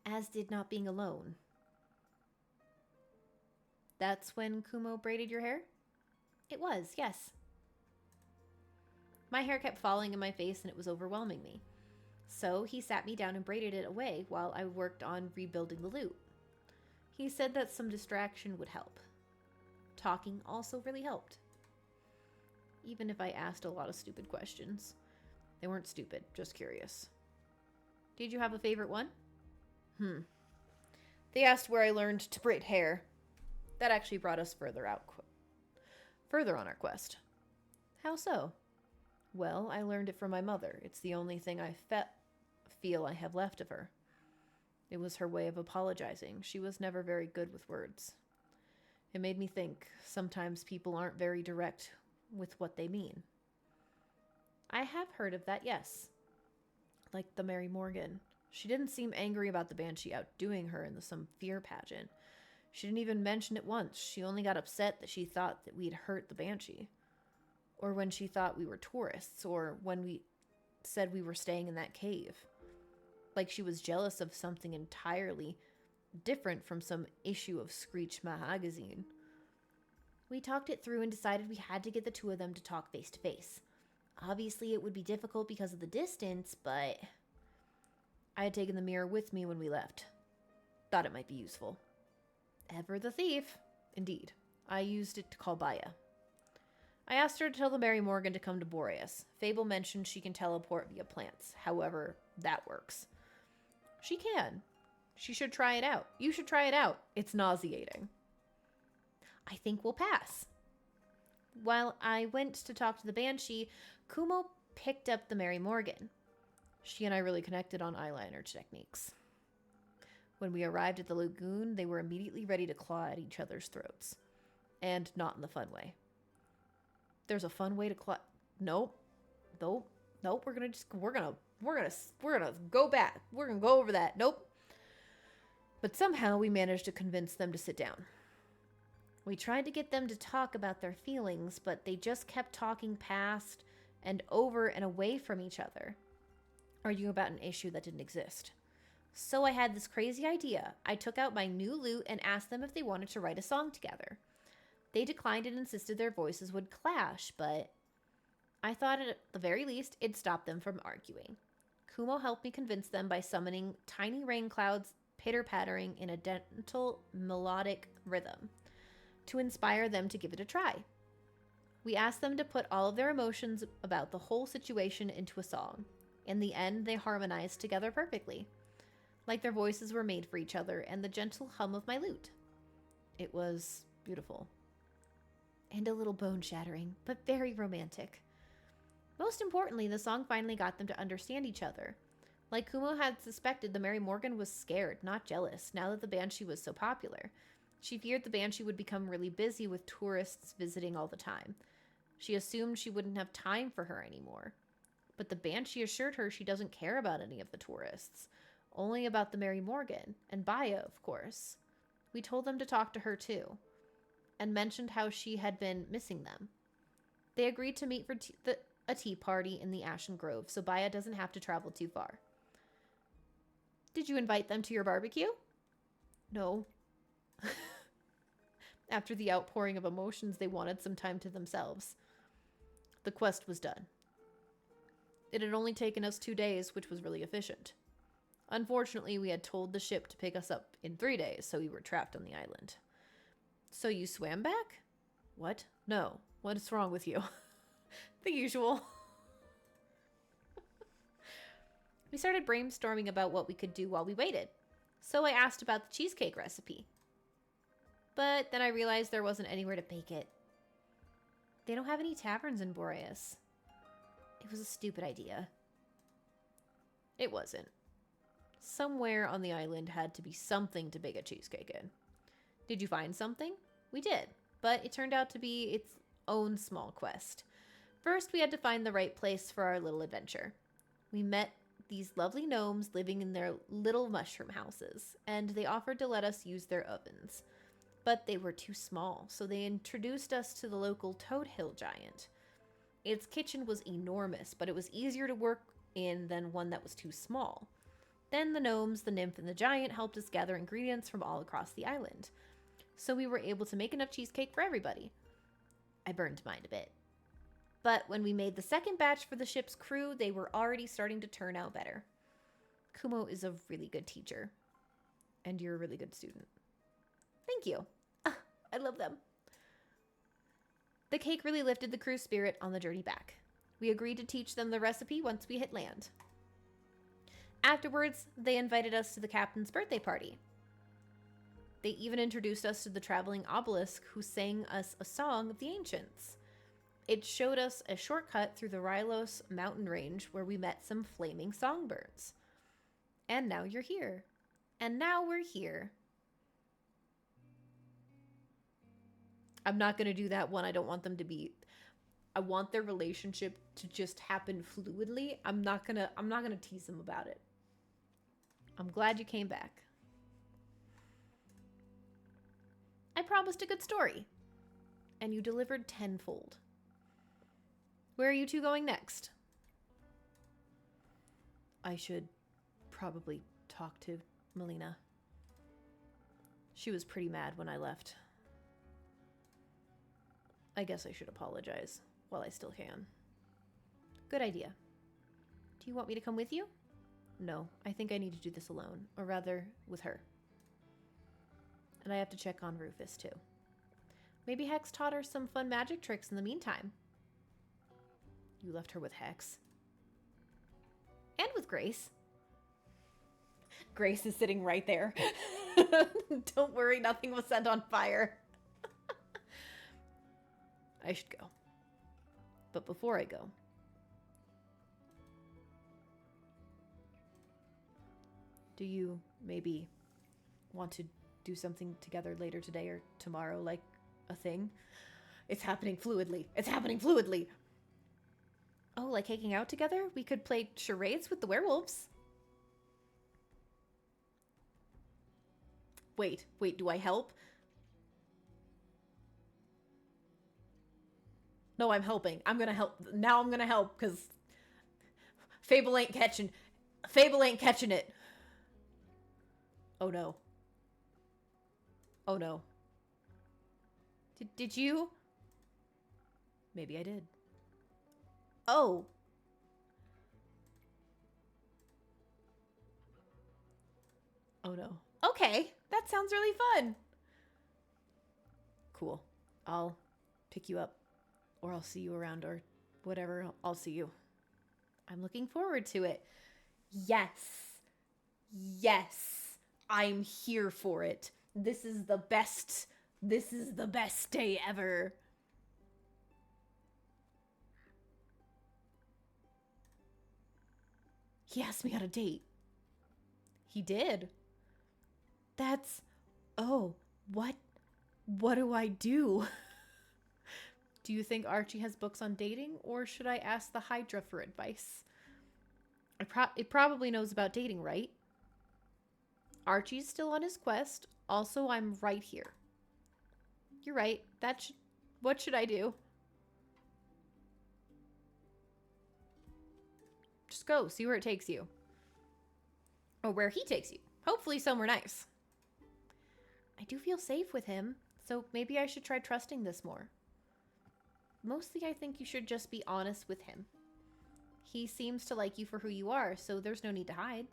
A: As did not being alone. That's when Kumo braided your hair? It was, yes. My hair kept falling in my face and it was overwhelming me. So he sat me down and braided it away while I worked on rebuilding the loop. He said that some distraction would help. Talking also really helped. Even if I asked a lot of stupid questions. They weren't stupid, just curious. Did you have a favorite one? They asked where I learned to braid hair. That actually brought us further on our quest. How so? Well, I learned it from my mother. It's the only thing I feel I have left of her. It was her way of apologizing. She was never very good with words. It made me think sometimes people aren't very direct with what they mean. I have heard of that, yes. Like the Mary Morgan. She didn't seem angry about the Banshee outdoing her in some fear pageant. She didn't even mention it once. She only got upset that she thought that we'd hurt the Banshee. Or when she thought we were tourists, or when we said we were staying in that cave. Like she was jealous of something entirely different from some issue of Screech magazine. We talked it through and decided we had to get the two of them to talk face to face. Obviously, it would be difficult because of the distance, but I had taken the mirror with me when we left. Thought it might be useful. Ever the thief. Indeed. I used it to call Baya. I asked her to tell the Mary Morgan to come to Boreas. Fable mentioned she can teleport via plants. However, that works. She can. She should try it out. You should try it out. It's nauseating. I think we'll pass. While I went to talk to the Banshee, Kumo picked up the Mary Morgan. She and I really connected on eyeliner techniques. When we arrived at the lagoon, they were immediately ready to claw at each other's throats. And not in the fun way. There's a fun way to claw. Nope. We're gonna go back. We're gonna go over that. Nope. But somehow we managed to convince them to sit down. We tried to get them to talk about their feelings, but they just kept talking past and over and away from each other, arguing about an issue that didn't exist. So I had this crazy idea. I took out my new lute and asked them if they wanted to write a song together. They declined and insisted their voices would clash, but I thought at the very least it'd stop them from arguing. Kumo helped me convince them by summoning tiny rain clouds pitter-pattering in a gentle melodic rhythm to inspire them to give it a try. We asked them to put all of their emotions about the whole situation into a song. In the end, they harmonized together perfectly, like their voices were made for each other and the gentle hum of my lute. It was beautiful. And a little bone-shattering, but very romantic. Most importantly, the song finally got them to understand each other. Like Kumo had suspected, the Mary Morgan was scared, not jealous, now that the Banshee was so popular. She feared the Banshee would become really busy with tourists visiting all the time. She assumed she wouldn't have time for her anymore. But the Banshee assured her she doesn't care about any of the tourists, only about the Mary Morgan, and Baya, of course. We told them to talk to her too, and mentioned how she had been missing them. They agreed to meet for a tea party in the Ashen Grove, so Baya doesn't have to travel too far. Did you invite them to your barbecue? No. After the outpouring of emotions, they wanted some time to themselves. The quest was done. It had only taken us 2 days, which was really efficient. Unfortunately, we had told the ship to pick us up in 3 days, so we were trapped on the island. So you swam back? What? No. What's wrong with you? The usual. We started brainstorming about what we could do while we waited. So I asked about the cheesecake recipe. But then I realized there wasn't anywhere to bake it. They don't have any taverns in Boreas. It was a stupid idea. It wasn't. Somewhere on the island had to be something to bake a cheesecake in. Did you find something? We did, but it turned out to be its own small quest. First, we had to find the right place for our little adventure. We met these lovely gnomes living in their little mushroom houses, and they offered to let us use their ovens. But they were too small, so they introduced us to the local Toad Hill giant. Its kitchen was enormous, but it was easier to work in than one that was too small. Then the gnomes, the nymph, and the giant helped us gather ingredients from all across the island. so we were able to make enough cheesecake for everybody. I burned mine a bit. But when we made the second batch for the ship's crew, they were already starting to turn out better. Kumo is a really good teacher, and you're a really good student. Thank you. I love them. The cake really lifted the crew's spirit on the journey back. We agreed to teach them the recipe once we hit land. Afterwards, they invited us to the captain's birthday party. They even introduced us to the traveling obelisk who sang us a song of the ancients. It showed us a shortcut through the Rylos mountain range where we met some flaming songbirds. And now you're here. And now we're here. I'm not going to do that one. I don't want them to be... I want their relationship to just happen fluidly. I'm not gonna tease them about it. I'm glad you came back. I promised a good story. And you delivered tenfold. Where are you two going next? I should probably talk to Melina. She was pretty mad when I left. I guess I should apologize while I still can. Good idea. Do you want me to come with you? No, I think I need to do this alone, or rather, with her. And I have to check on Rufus, too. Maybe Hex taught her some fun magic tricks in the meantime. You left her with Hex? And with Grace. Grace is sitting right there. Don't worry, nothing was set on fire. I should go. But before I go, do you maybe want to do something together later today or tomorrow, like a thing? It's happening fluidly. It's happening fluidly. Oh, like hanging out together? We could play charades with the werewolves. Wait, do I help? No, I'm helping. I'm gonna help. Now I'm gonna help, because Fable ain't catching it. Oh no. Oh no. Did you? Maybe I did. Oh. Oh no. Okay, that sounds really fun. Cool. I'll pick you up. Or I'll see you around, or whatever. I'll see you. I'm looking forward to it. Yes. Yes. I'm here for it. This is the best day ever. He asked me on a date. He did. That's... Oh, what do I do? Do you think Archie has books on dating, or should I ask the Hydra for advice? It probably knows about dating, right? Archie's still on his quest. Also, I'm right here. You're right. What should I do? Just go. See where it takes you. Or where he takes you. Hopefully somewhere nice. I do feel safe with him, so maybe I should try trusting this more. Mostly, I think you should just be honest with him. He seems to like you for who you are, so there's no need to hide.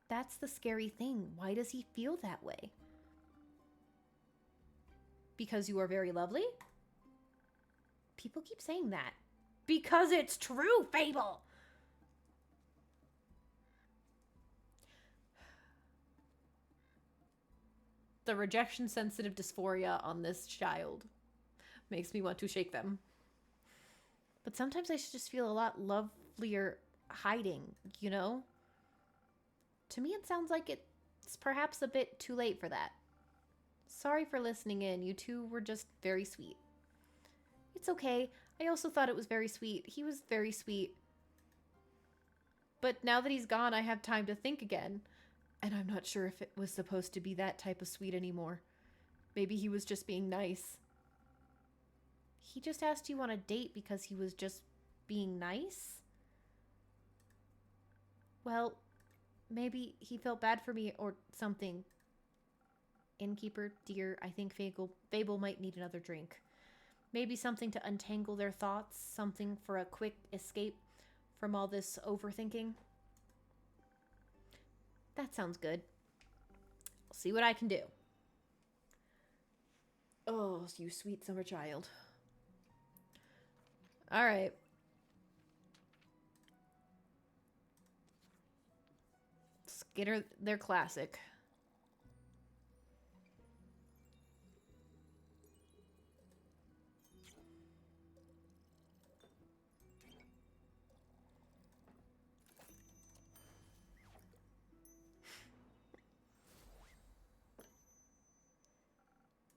A: That's the scary thing. Why does he feel that way? Because you are very lovely? People keep saying that. Because it's true, Fable! The rejection-sensitive dysphoria on this child makes me want to shake them. But sometimes I should just feel a lot lovelier hiding, you know? To me, it sounds like it's perhaps a bit too late for that. Sorry for listening in. You two were just very sweet. It's okay. I also thought it was very sweet. He was very sweet. But now that he's gone, I have time to think again. And I'm not sure if it was supposed to be that type of sweet anymore. Maybe he was just being nice. He just asked you on a date because he was just being nice? Well, maybe he felt bad for me or something. Innkeeper, dear, I think Fable might need another drink. Maybe something to untangle their thoughts, something for a quick escape from all this overthinking. That sounds good. I'll see what I can do. Oh, you sweet summer child. All right. Let's get her their classic.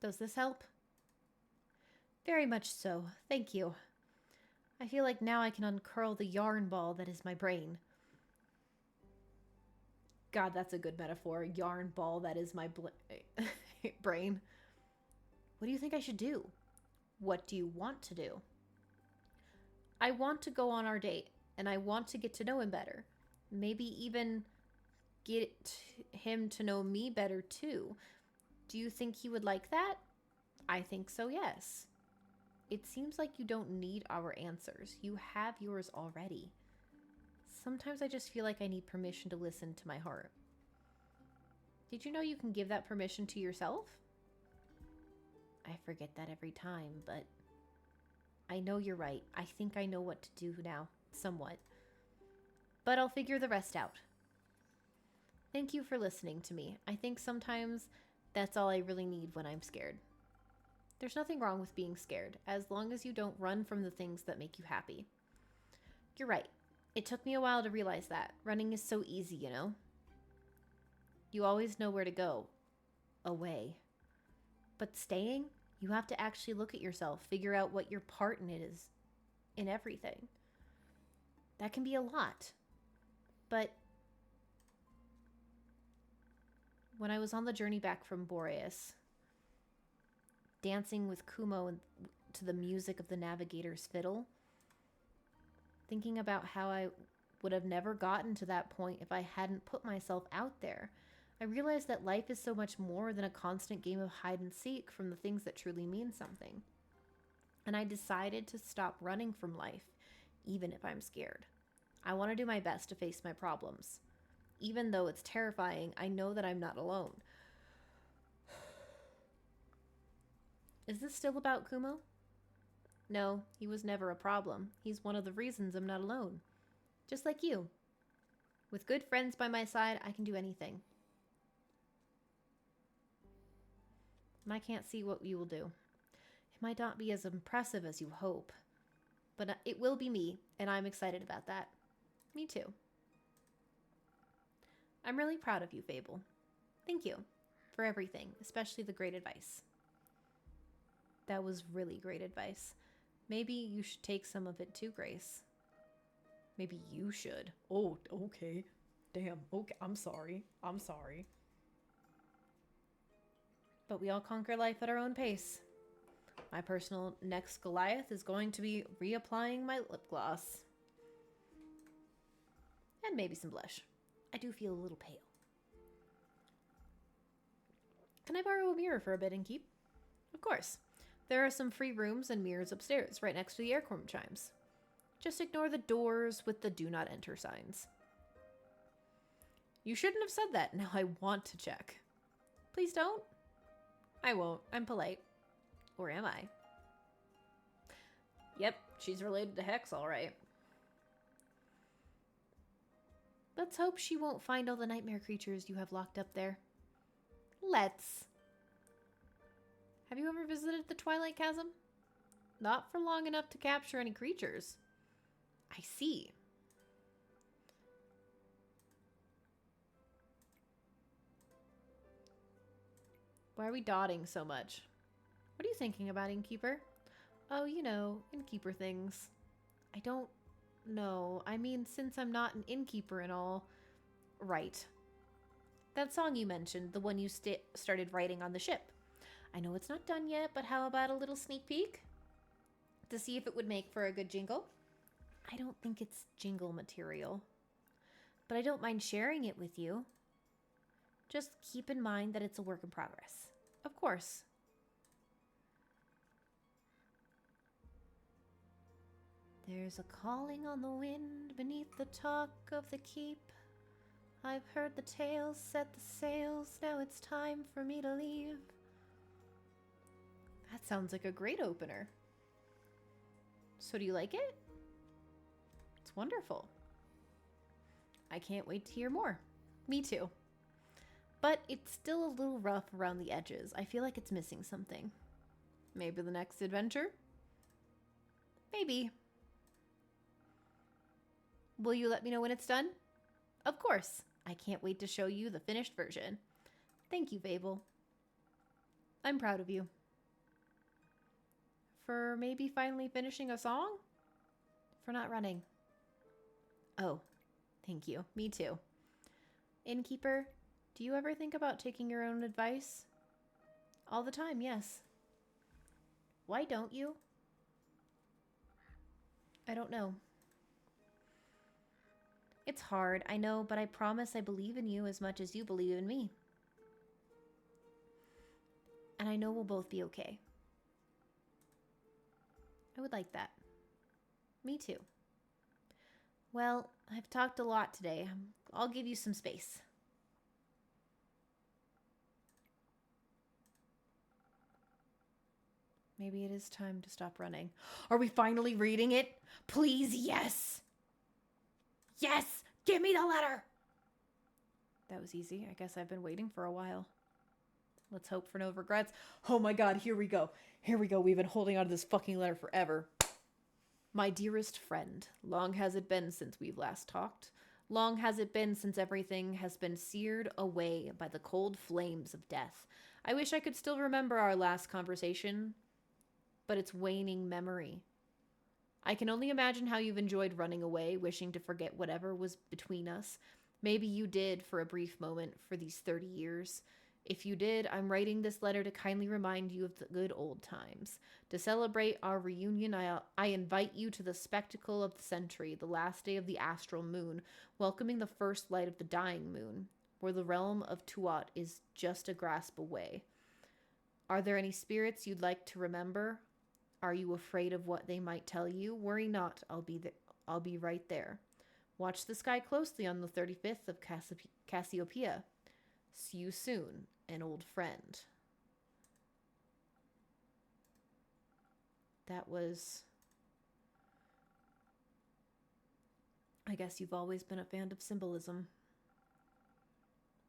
A: Does this help? Very much so. Thank you. I feel like now I can uncurl the yarn ball that is my brain. God, that's a good metaphor. Yarn ball that is my brain. What do you think I should do? What do you want to do? I want to go on our date, and I want to get to know him better. Maybe even get him to know me better too. Do you think he would like that? I think so, yes. It seems like you don't need our answers. You have yours already. Sometimes I just feel like I need permission to listen to my heart. Did you know you can give that permission to yourself? I forget that every time, but I know you're right. I think I know what to do now, somewhat. But I'll figure the rest out. Thank you for listening to me. I think sometimes that's all I really need when I'm scared. There's nothing wrong with being scared, as long as you don't run from the things that make you happy. You're right. It took me a while to realize that. Running is so easy, you know? You always know where to go. Away. But staying, you have to actually look at yourself, figure out what your part in it is, in everything. That can be a lot. But when I was on the journey back from Boreas, dancing with Kumo to the music of the navigator's fiddle, thinking about how I would have never gotten to that point if I hadn't put myself out there, I realized that life is so much more than a constant game of hide and seek from the things that truly mean something. And I decided to stop running from life, even if I'm scared. I want to do my best to face my problems. Even though it's terrifying, I know that I'm not alone. Is this still about Kumo? No, he was never a problem. He's one of the reasons I'm not alone. Just like you. With good friends by my side, I can do anything. And I can't see what you will do. It might not be as impressive as you hope, but it will be me, and I'm excited about that. Me too. I'm really proud of you, Fable. Thank you for everything, especially the great advice. That was really great advice. Maybe you should take some of it too, Grace. Maybe you should. Oh, okay. Damn, okay. I'm sorry. But we all conquer life at our own pace. My personal next Goliath is going to be reapplying my lip gloss. And maybe some blush. I do feel a little pale. Can I borrow a mirror for a bit and keep? Of course. There are some free rooms and mirrors upstairs, right next to the aircom chimes. Just ignore the doors with the do not enter signs. You shouldn't have said that. Now I want to check. Please don't. I won't. I'm polite. Or am I? Yep, she's related to Hex, all right. Let's hope she won't find all the nightmare creatures you have locked up there. Let's. Have you ever visited the Twilight Chasm? Not for long enough to capture any creatures. I see. Why are we dotting so much? What are you thinking about, Innkeeper? Oh, you know, Innkeeper things. I don't know. I mean, since I'm not an innkeeper and all. Right. That song you mentioned, the one you started writing on the ship. I know it's not done yet, but how about a little sneak peek? To see if it would make for a good jingle? I don't think it's jingle material. But I don't mind sharing it with you. Just keep in mind that it's a work in progress. Of course. There's a calling on the wind beneath the talk of the keep. I've heard the tales, set the sails, now it's time for me to leave. That sounds like a great opener. So do you like it? It's wonderful. I can't wait to hear more. Me too. But it's still a little rough around the edges. I feel like it's missing something. Maybe the next adventure? Maybe. Will you let me know when it's done? Of course. I can't wait to show you the finished version. Thank you, Babel. I'm proud of you. For maybe finally finishing a song? For not running. Oh, thank you. Me too. Innkeeper, do you ever think about taking your own advice? All the time, yes. Why don't you? I don't know. It's hard, I know, but I promise I believe in you as much as you believe in me. And I know we'll both be okay. I would like that. Me too. Well, I've talked a lot today. I'll give you some space. Maybe it is time to stop running. Are we finally reading it? Please, yes! Yes! Give me the letter! That was easy. I guess I've been waiting for a while. Let's hope for no regrets. Oh my god, here we go. Here we go. We've been holding on to this fucking letter forever. My dearest friend, long has it been since we've last talked. Long has it been since everything has been seared away by the cold flames of death. I wish I could still remember our last conversation, but it's waning memory. I can only imagine how you've enjoyed running away, wishing to forget whatever was between us. Maybe you did for a brief moment for these 30 years. If you did, I'm writing this letter to kindly remind you of the good old times. To celebrate our reunion, I invite you to the spectacle of the century, the last day of the astral moon, welcoming the first light of the dying moon, where the realm of Tuat is just a grasp away. Are there any spirits you'd like to remember? Are you afraid of what they might tell you? Worry not, I'll be right there. Watch the sky closely on the 35th of Cassiopeia. See you soon, an old friend. That was... I guess you've always been a fan of symbolism.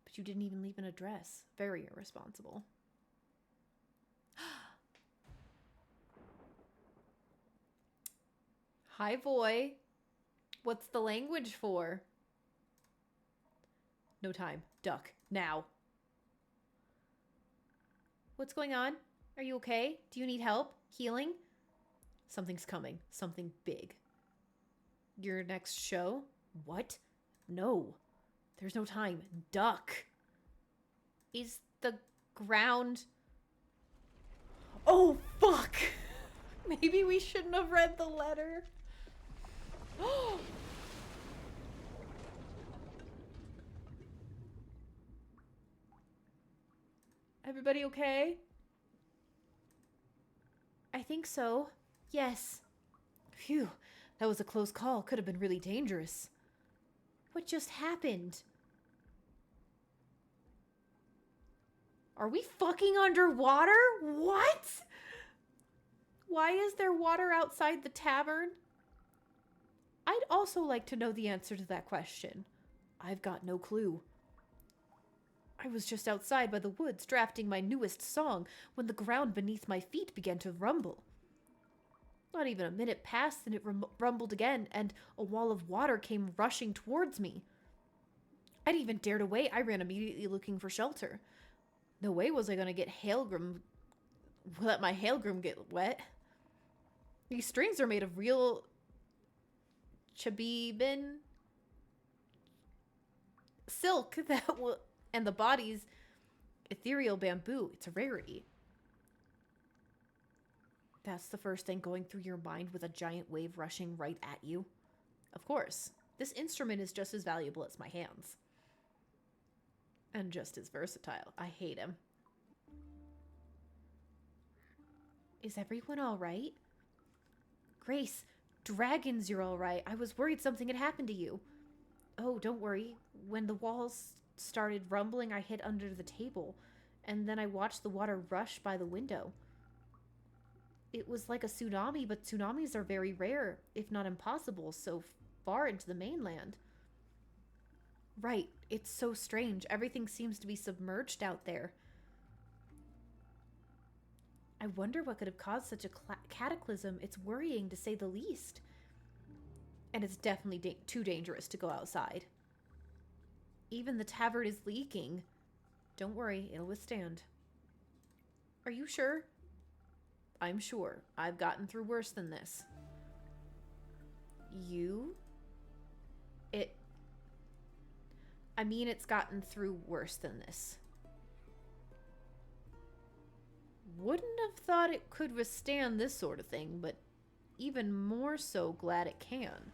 A: But you didn't even leave an address. Very irresponsible. Hi, boy. What's the language for? No time. Duck. Now. What's going on? Are you okay? Do you need help? Healing? Something's coming. Something big. Your next show? What? No. There's no time. Duck. Is the ground... Oh, fuck! Maybe we shouldn't have read the letter. Everybody okay? I think so. Yes. Phew, that was a close call. Could have been really dangerous. What just happened? Are we fucking underwater? What? Why is there water outside the tavern? I'd also like to know the answer to that question. I've got no clue. I was just outside by the woods drafting my newest song when the ground beneath my feet began to rumble. Not even a minute passed and it rumbled again, and a wall of water came rushing towards me. I didn't even dare to wait. I ran immediately looking for shelter. No way was I going to let my Hailgrim get wet. These strings are made of real Chabibin silk and the body's ethereal bamboo. It's a rarity. That's the first thing going through your mind with a giant wave rushing right at you. Of course, this instrument is just as valuable as my hands. And just as versatile. I hate him. Is everyone all right? Grace, dragons, you're all right. I was worried something had happened to you. Oh, don't worry. When the walls started rumbling, I hid under the table, and then I watched the water rush by the window. It was like a tsunami, but tsunamis are very rare, if not impossible, so far into the mainland. Right, it's so strange. Everything seems to be submerged out there. I wonder what could have caused such a cataclysm. It's worrying, to say the least. And it's definitely too dangerous to go outside. Even the tavern is leaking. Don't worry, it'll withstand. Are you sure? I'm sure. I've gotten through worse than this. You? It's gotten through worse than this. Wouldn't have thought it could withstand this sort of thing, but even more so glad it can.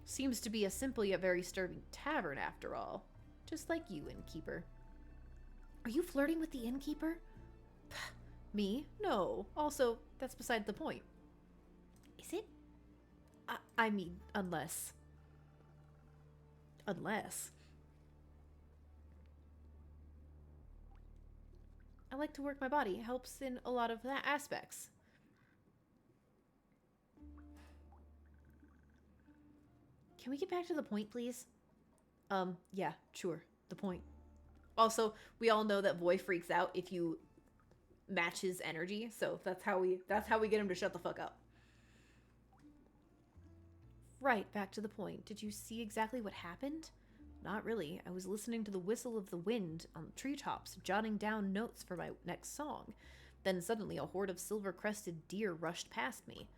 A: Seems to be a simple yet very sturdy tavern after all. Just like you, innkeeper. Are you flirting with the innkeeper? Me? No. Also, that's beside the point. Is it? Unless. Unless. I like to work my body. It helps in a lot of aspects. Can we get back to the point, please? Yeah, sure. The point. Also, we all know that Boy freaks out if you match his energy, so that's how we get him to shut the fuck up. Right, back to the point. Did you see exactly what happened? Not really. I was listening to the whistle of the wind on the treetops, jotting down notes for my next song. Then suddenly a horde of silver-crested deer rushed past me.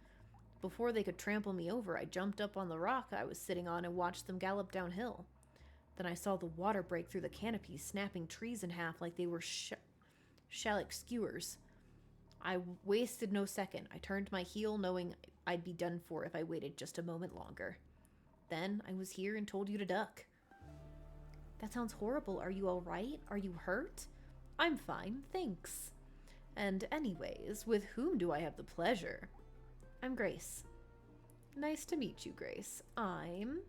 A: Before they could trample me over, I jumped up on the rock I was sitting on and watched them gallop downhill. Then I saw the water break through the canopies, snapping trees in half like they were shallak skewers. I wasted no second. I turned my heel, knowing I'd be done for if I waited just a moment longer. Then I was here and told you to duck. That sounds horrible. Are you all right? Are you hurt? I'm fine, thanks. And anyways, with whom do I have the pleasure? I'm Grace. Nice to meet you, Grace. I'm...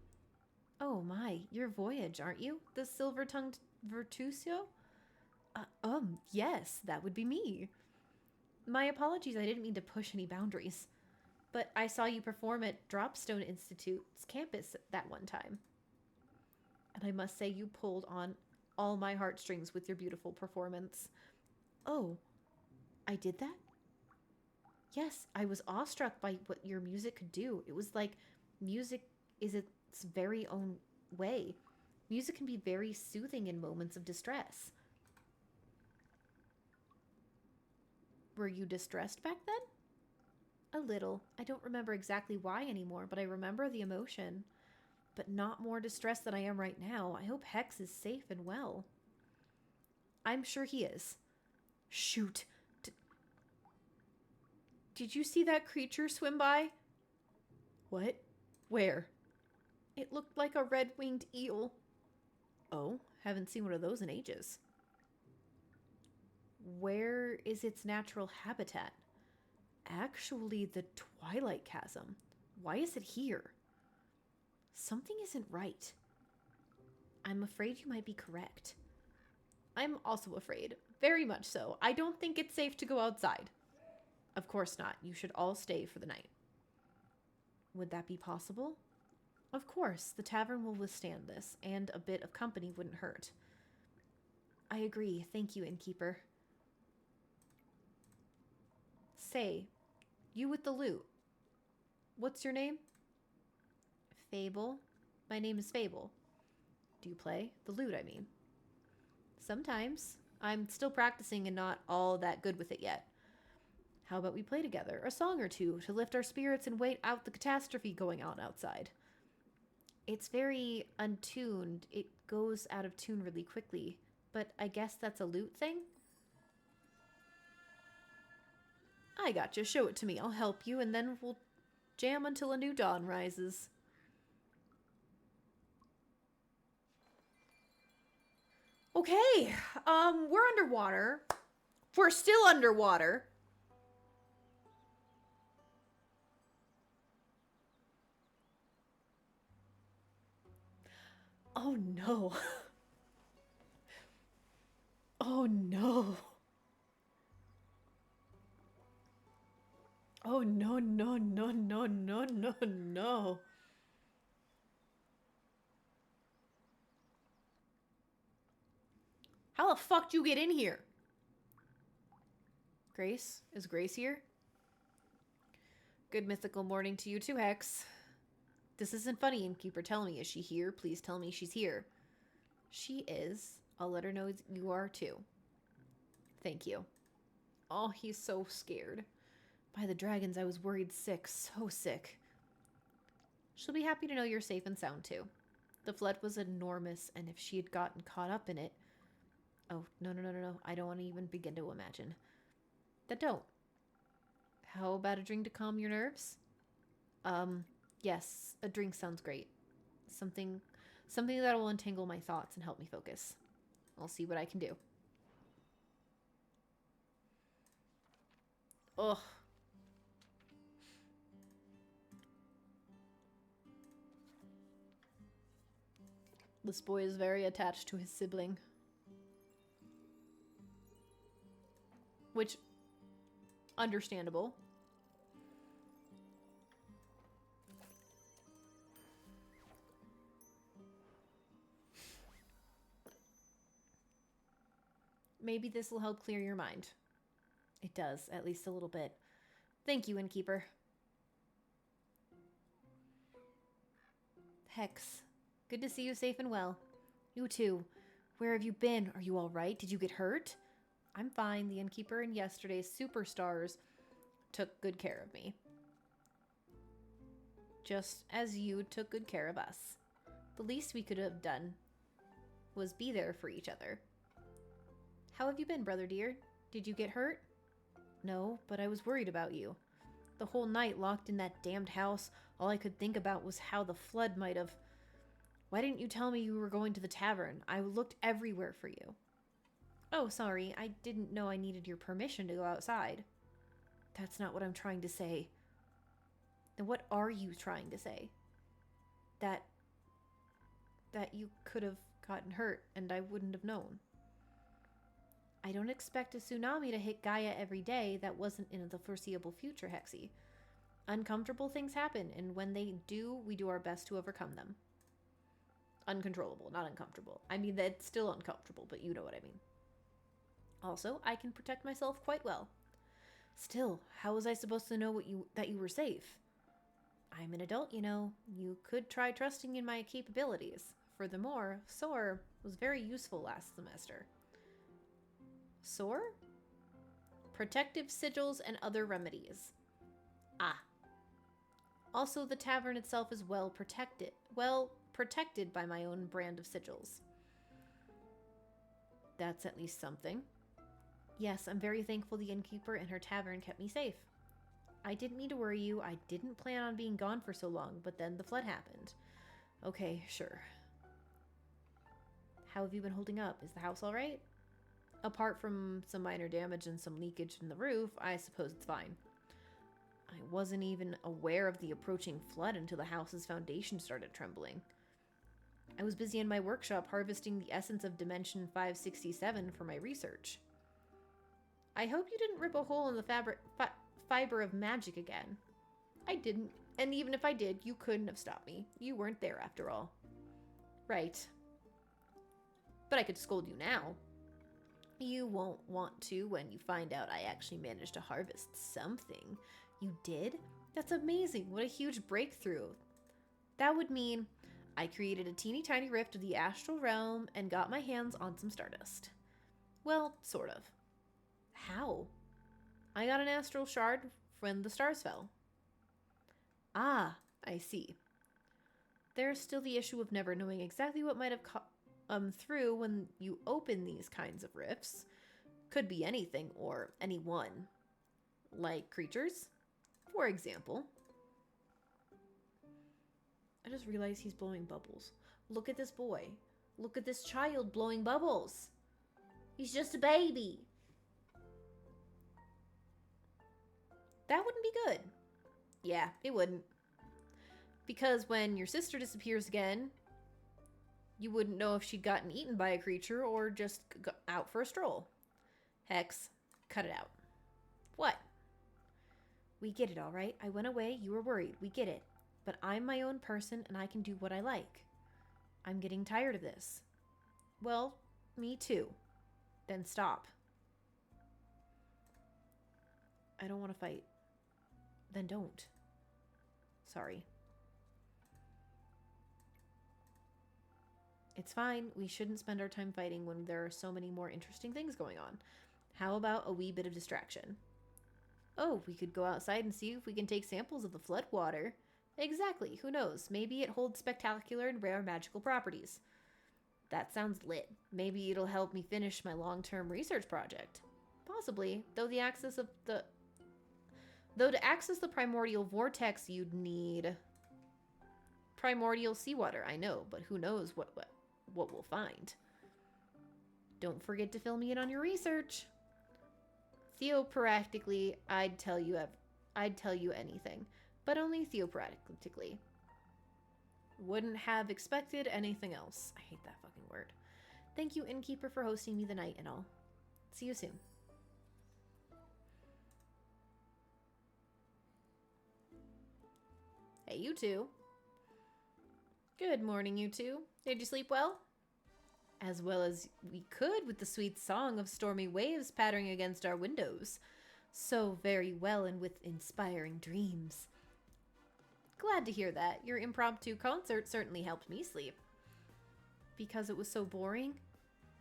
A: Oh my, you're Voyage, aren't you? The silver-tongued Virtuoso? Yes, that would be me. My apologies, I didn't mean to push any boundaries. But I saw you perform at Dropstone Institute's campus that one time. And I must say you pulled on all my heartstrings with your beautiful performance. Oh, I did that? Yes, I was awestruck by what your music could do. It was like music is its very own way. Music can be very soothing in moments of distress. Were you distressed back then? A little. I don't remember exactly why anymore, but I remember the emotion. But not more distressed than I am right now. I hope Hex is safe and well. I'm sure he is. Shoot. Did you see that creature swim by? What? Where? It looked like a red-winged eel. Oh, haven't seen one of those in ages. Where is its natural habitat? Actually, the Twilight Chasm. Why is it here? Something isn't right. I'm afraid you might be correct. I'm also afraid. Very much so. I don't think it's safe to go outside. Of course not. You should all stay for the night. Would that be possible? Of course. The tavern will withstand this, and a bit of company wouldn't hurt. I agree. Thank you, innkeeper. Say, you with the lute. What's your name? Fable. My name is Fable. Do you play? The lute, I mean. Sometimes. I'm still practicing and not all that good with it yet. How about we play together? A song or two to lift our spirits and wait out the catastrophe going on outside. It's very untuned. It goes out of tune really quickly. But I guess that's a lute thing? I gotcha. Show it to me. I'll help you, and then we'll jam until a new dawn rises. Okay, we're underwater. We're still underwater. Oh no. Oh no. Oh no, no, no, no, no, no, no. How the fuck do you get in here? Grace? Is Grace here? Good mythical morning to you too, Hex. This isn't funny, Innkeeper. Tell me, is she here? Please tell me she's here. She is. I'll let her know you are too. Thank you. Oh, he's so scared. By the dragons, I was worried sick. So sick. She'll be happy to know you're safe and sound too. The flood was enormous, and if she had gotten caught up in it... Oh, no, no, no, no, no. I don't want to even begin to imagine. Then don't. How about a drink to calm your nerves? Yes, a drink sounds great. Something that will untangle my thoughts and help me focus. I'll see what I can do. Ugh. This boy is very attached to his sibling. Which, understandable. Maybe this will help clear your mind. It does, at least a little bit. Thank you, Innkeeper. Hex, good to see you safe and well. You too. Where have you been? Are you all right? Did you get hurt? I'm fine. The Innkeeper and yesterday's superstars took good care of me. Just as you took good care of us. The least we could have done was be there for each other. How have you been, brother dear? Did you get hurt? No, but I was worried about you. The whole night locked in that damned house, all I could think about was how the flood might have... Why didn't you tell me you were going to the tavern? I looked everywhere for you. Oh, sorry. I didn't know I needed your permission to go outside. That's not what I'm trying to say. Then what are you trying to say? That you could have gotten hurt and I wouldn't have known. I don't expect a tsunami to hit Gaia every day. That wasn't in the foreseeable future, Hexy. Uncomfortable things happen, and when they do, we do our best to overcome them. Uncontrollable, not uncomfortable. I mean, that's still uncomfortable, but you know what I mean. Also, I can protect myself quite well. Still, how was I supposed to know that you were safe? I'm an adult, you know. You could try trusting in my capabilities. Furthermore, SOAR was very useful last semester. SOAR? Protective sigils and other remedies. Ah. Also, the tavern itself is well protected. Well protected by my own brand of sigils. That's at least something. Yes, I'm very thankful the innkeeper and her tavern kept me safe. I didn't mean to worry you. I didn't plan on being gone for so long, but then the flood happened. Okay, sure. How have you been holding up? Is the house all right? Apart from some minor damage and some leakage in the roof, I suppose it's fine. I wasn't even aware of the approaching flood until the house's foundation started trembling. I was busy in my workshop harvesting the essence of Dimension 567 for my research. I hope you didn't rip a hole in the fiber of magic again. I didn't, and even if I did, you couldn't have stopped me. You weren't there after all. Right. But I could scold you now. You won't want to when you find out I actually managed to harvest something. You did? That's amazing. What a huge breakthrough. That would mean I created a teeny tiny rift of the astral realm and got my hands on some stardust. Well, sort of. How? I got an astral shard when the stars fell. Ah, I see. There's still the issue of never knowing exactly what might have come through when you open these kinds of rifts. Could be anything or anyone. Like creatures, for example. I just realized he's blowing bubbles. Look at this boy. Look at this child blowing bubbles. He's just a baby. be good. Yeah, it wouldn't. Because when your sister disappears again, you wouldn't know if she'd gotten eaten by a creature or just out for a stroll. Hex, cut it out. What? We get it, all right? I went away, you were worried, we get it. But I'm my own person and I can do what I like. I'm getting tired of this. Well, me too. Then stop. I don't want to fight. Then don't. Sorry. It's fine. We shouldn't spend our time fighting when there are so many more interesting things going on. How about a wee bit of distraction? Oh, we could go outside and see if we can take samples of the flood water. Exactly. Who knows? Maybe it holds spectacular and rare magical properties. That sounds lit. Maybe it'll help me finish my long-term research project. Possibly, though to access the primordial vortex, you'd need primordial seawater. I know, but who knows what we'll find. Don't forget to fill me in on your research. Theopractically, I'd tell you anything, but only theopractically. Wouldn't have expected anything else. I hate that fucking word. Thank you, innkeeper, for hosting me the night and all. See you soon. Hey, you two. Good morning, you two. Did you sleep well? As well as we could with the sweet song of stormy waves pattering against our windows. So very well and with inspiring dreams. Glad to hear that. Your impromptu concert certainly helped me sleep. Because it was so boring?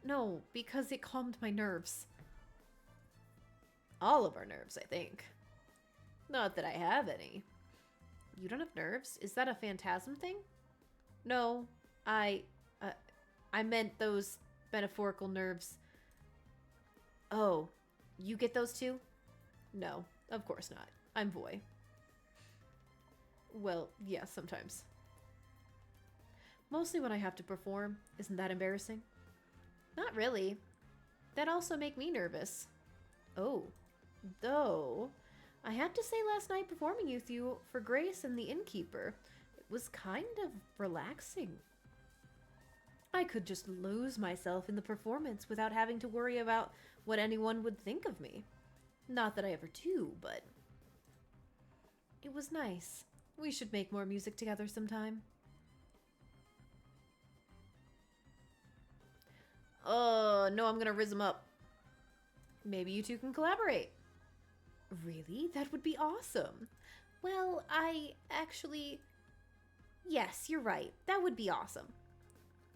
A: No, because it calmed my nerves. All of our nerves, I think. Not that I have any. You don't have nerves? Is that a phantasm thing? No, I meant those metaphorical nerves. Oh, you get those too? No, of course not. I'm Voy. Well, yeah, sometimes. Mostly when I have to perform. Isn't that embarrassing? Not really. That also make me nervous. Oh, though, I have to say last night performing with you for Grace and the innkeeper, it was kind of relaxing. I could just lose myself in the performance without having to worry about what anyone would think of me. Not that I ever do, but it was nice. We should make more music together sometime. Oh, no, I'm gonna rizz him up. Maybe you two can collaborate. Really? That would be awesome. Well, yes, you're right. That would be awesome.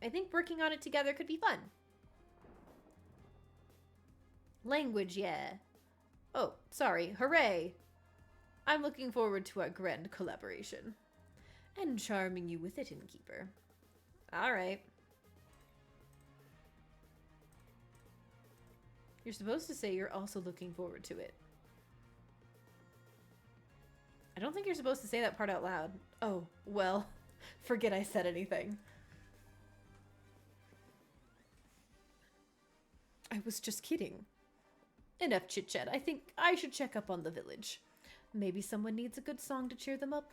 A: I think working on it together could be fun. Language, yeah. Oh, sorry. Hooray. I'm looking forward to our grand collaboration. And charming you with it, innkeeper. All right. You're supposed to say you're also looking forward to it. I don't think you're supposed to say that part out loud. Oh, well, forget I said anything. I was just kidding. Enough chit-chat. I think I should check up on the village. Maybe someone needs a good song to cheer them up.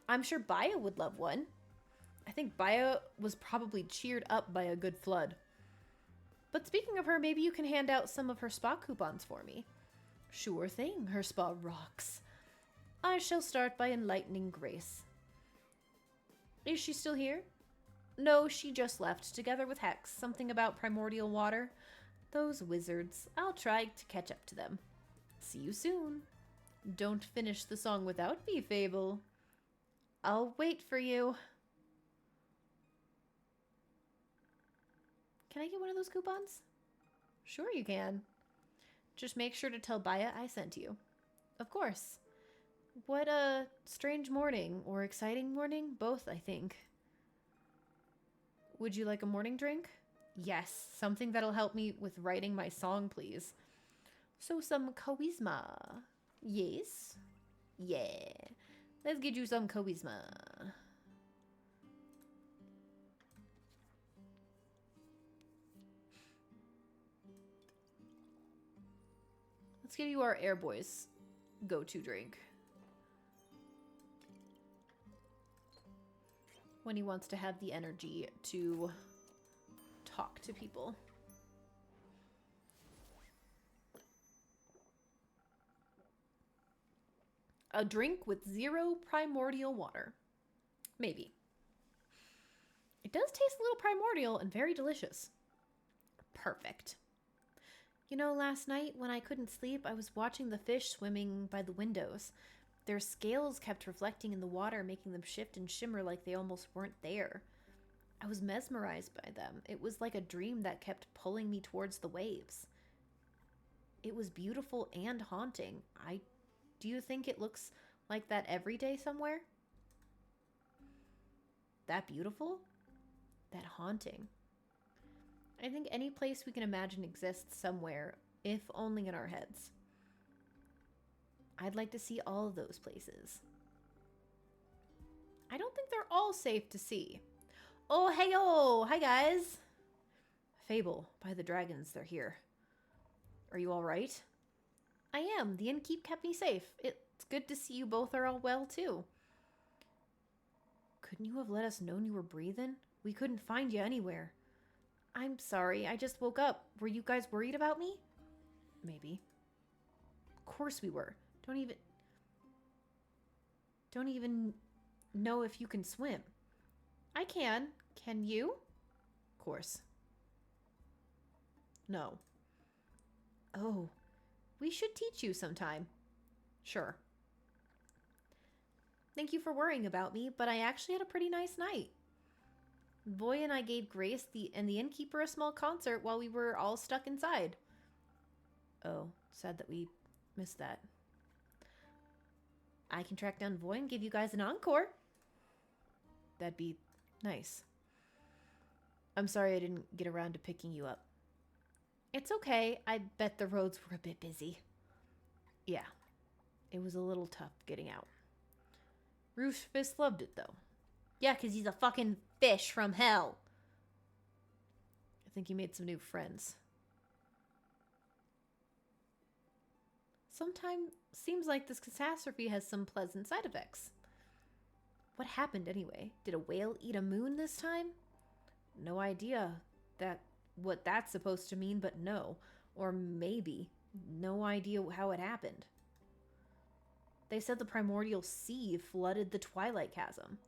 A: I'm sure Baya would love one. I think Baya was probably cheered up by a good flood. But speaking of her, maybe you can hand out some of her spa coupons for me. Sure thing, her spa rocks. I shall start by enlightening Grace. Is she still here? No, she just left, together with Hex. Something about primordial water. Those wizards. I'll try to catch up to them. See you soon. Don't finish the song without me, Fable. I'll wait for you. Can I get one of those coupons? Sure you can. Just make sure to tell Baya I sent you. Of course. What a strange morning, or exciting morning? Both, I think. Would you like a morning drink? Yes, something that'll help me with writing my song, please. So some charisma. Yes? Yeah. Let's get you some charisma. Let's give you our air boys. go-to drink. When he wants to have the energy to talk to people. A drink with 0 primordial water. Maybe. It does taste a little primordial and very delicious. Perfect. You know, last night when I couldn't sleep, I was watching the fish swimming by the windows. Their scales kept reflecting in the water, making them shift and shimmer like they almost weren't there. I was mesmerized by them. It was like a dream that kept pulling me towards the waves. It was beautiful and haunting. Do you think it looks like that every day somewhere? That beautiful? That haunting? I think any place we can imagine exists somewhere, if only in our heads. I'd like to see all of those places. I don't think they're all safe to see. Oh, hey-oh! Hi, guys! Fable, by the dragons, they're here. Are you all right? I am. The innkeep kept me safe. It's good to see you both are all well, too. Couldn't you have let us know you were breathing? We couldn't find you anywhere. I'm sorry. I just woke up. Were you guys worried about me? Maybe. Of course we were. Don't even know if you can swim. I can. Can you? Of course. No. Oh. We should teach you sometime. Sure. Thank you for worrying about me, but I actually had a pretty nice night. Boy and I gave Grace and the innkeeper a small concert while we were all stuck inside. Oh, sad that we missed that. I can track down Voy and give you guys an encore. That'd be nice. I'm sorry I didn't get around to picking you up. It's okay. I bet the roads were a bit busy. Yeah, it was a little tough getting out. Rufus loved it, though. Yeah, because he's a fucking fish from hell. I think he made some new friends. Sometimes seems like this catastrophe has some pleasant side effects. What happened anyway? Did a whale eat a moon this time? No idea what that's supposed to mean, but no. Or maybe. No idea how it happened. They said the primordial sea flooded the Twilight Chasm,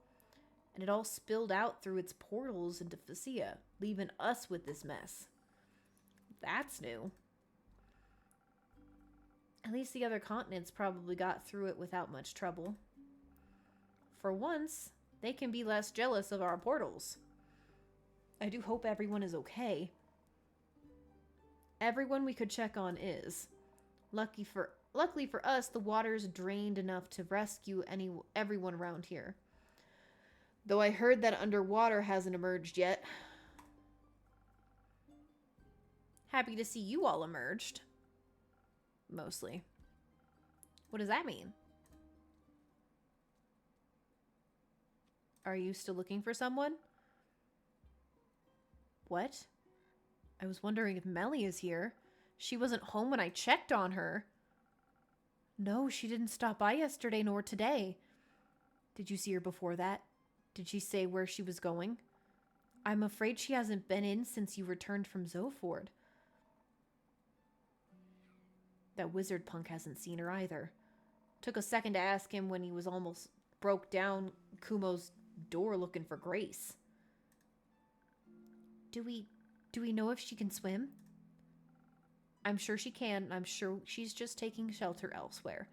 A: and it all spilled out through its portals into Phasia, leaving us with this mess. That's new. At least the other continents probably got through it without much trouble. For once, they can be less jealous of our portals. I do hope everyone is okay. Everyone we could check on is. Luckily for us, the water's drained enough to rescue everyone around here. Though I heard that underwater hasn't emerged yet. Happy to see you all emerged. Mostly. What does that mean? Are you still looking for someone? What? I was wondering if Melly is here. She wasn't home when I checked on her. No, she didn't stop by yesterday nor today. Did you see her before that? Did she say where she was going? I'm afraid she hasn't been in since you returned from Zoford. That wizard punk hasn't seen her either. Took a second to ask him when he was almost broke down Kumo's door looking for Grace. Do we know if she can swim? I'm sure she can. I'm sure she's just taking shelter elsewhere.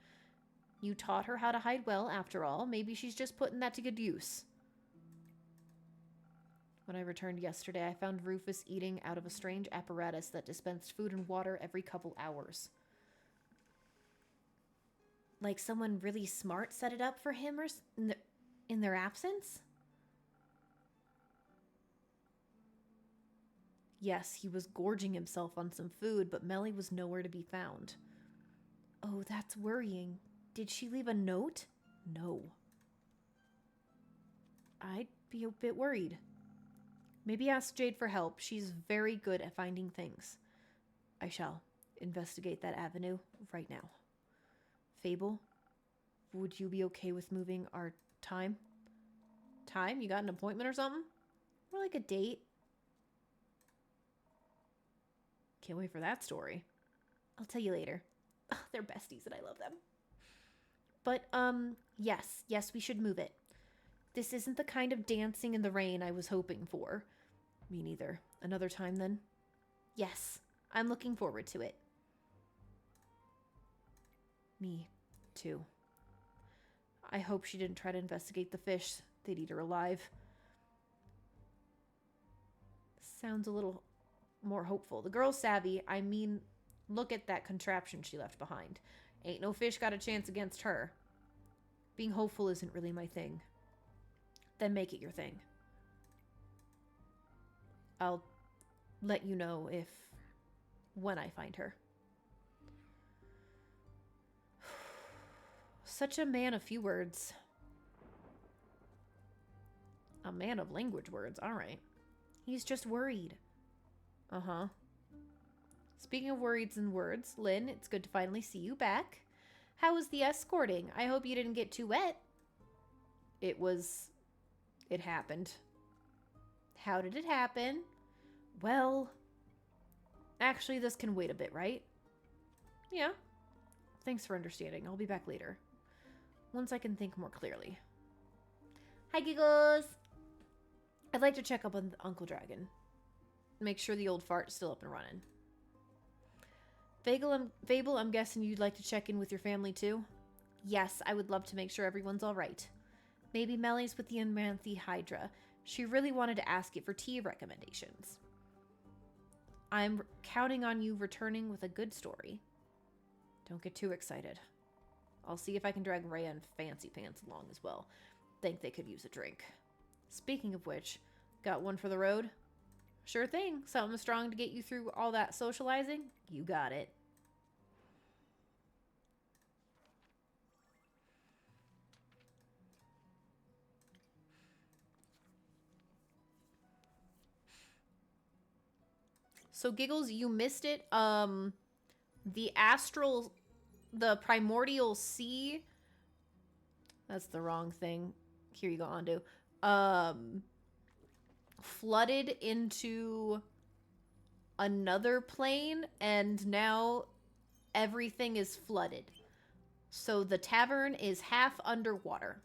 A: You taught her how to hide well, after all. Maybe she's just putting that to good use. When I returned yesterday, I found Rufus eating out of a strange apparatus that dispensed food and water every couple hours. Like someone really smart set it up for him or in their absence? Yes, he was gorging himself on some food, but Melly was nowhere to be found. Oh, that's worrying. Did she leave a note? No. I'd be a bit worried. Maybe ask Jade for help. She's very good at finding things. I shall investigate that avenue right now. Fable, would you be okay with moving our time? Time? You got an appointment or something? Or like a date? Can't wait for that story. I'll tell you later. Oh, they're besties and I love them. But, yes, we should move it. This isn't the kind of dancing in the rain I was hoping for. Me neither. Another time then? Yes, I'm looking forward to it. Me, too. I hope she didn't try to investigate the fish. They'd eat her alive. Sounds a little more hopeful. The girl's savvy. I mean, look at that contraption she left behind. Ain't no fish got a chance against her. Being hopeful isn't really my thing. Then make it your thing. I'll let you know when I find her. Such a man of few words. A man of language words, alright. He's just worried. Uh-huh. Speaking of worries and words, Lynn, it's good to finally see you back. How was the escorting? I hope you didn't get too wet. It happened. How did it happen? Well, actually, this can wait a bit, right? Yeah. Thanks for understanding. I'll be back later. Once I can think more clearly. Hi, Giggles! I'd like to check up on Uncle Dragon. Make sure the old fart's still up and running. Fable, I'm guessing you'd like to check in with your family too? Yes, I would love to make sure everyone's alright. Maybe Melly's with the Amanthe Hydra. She really wanted to ask you for tea recommendations. I'm counting on you returning with a good story. Don't get too excited. I'll see if I can drag Rhea and Fancy Pants along as well. Think they could use a drink. Speaking of which, got one for the road? Sure thing. Something strong to get you through all that socializing? You got it. So, Giggles, you missed it. The primordial sea. That's the wrong thing. Here you go, Andu. Flooded into another plane, and now everything is flooded. So the tavern is half underwater.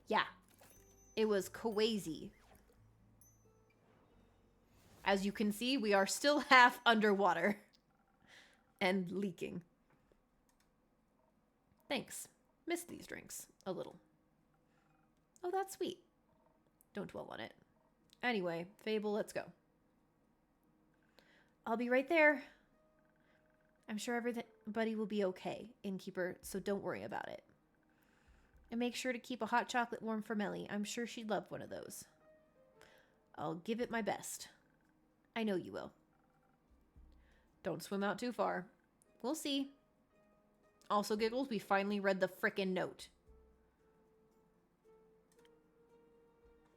A: Yeah. It was crazy. As you can see, we are still half underwater. And leaking. Thanks. Missed these drinks. A little. Oh, that's sweet. Don't dwell on it. Anyway, Fable, let's go. I'll be right there. I'm sure everybody will be okay, innkeeper, so don't worry about it. And make sure to keep a hot chocolate warm for Melly. I'm sure she'd love one of those. I'll give it my best. I know you will. Don't swim out too far. We'll see. Also, Giggles, we finally read the frickin' note.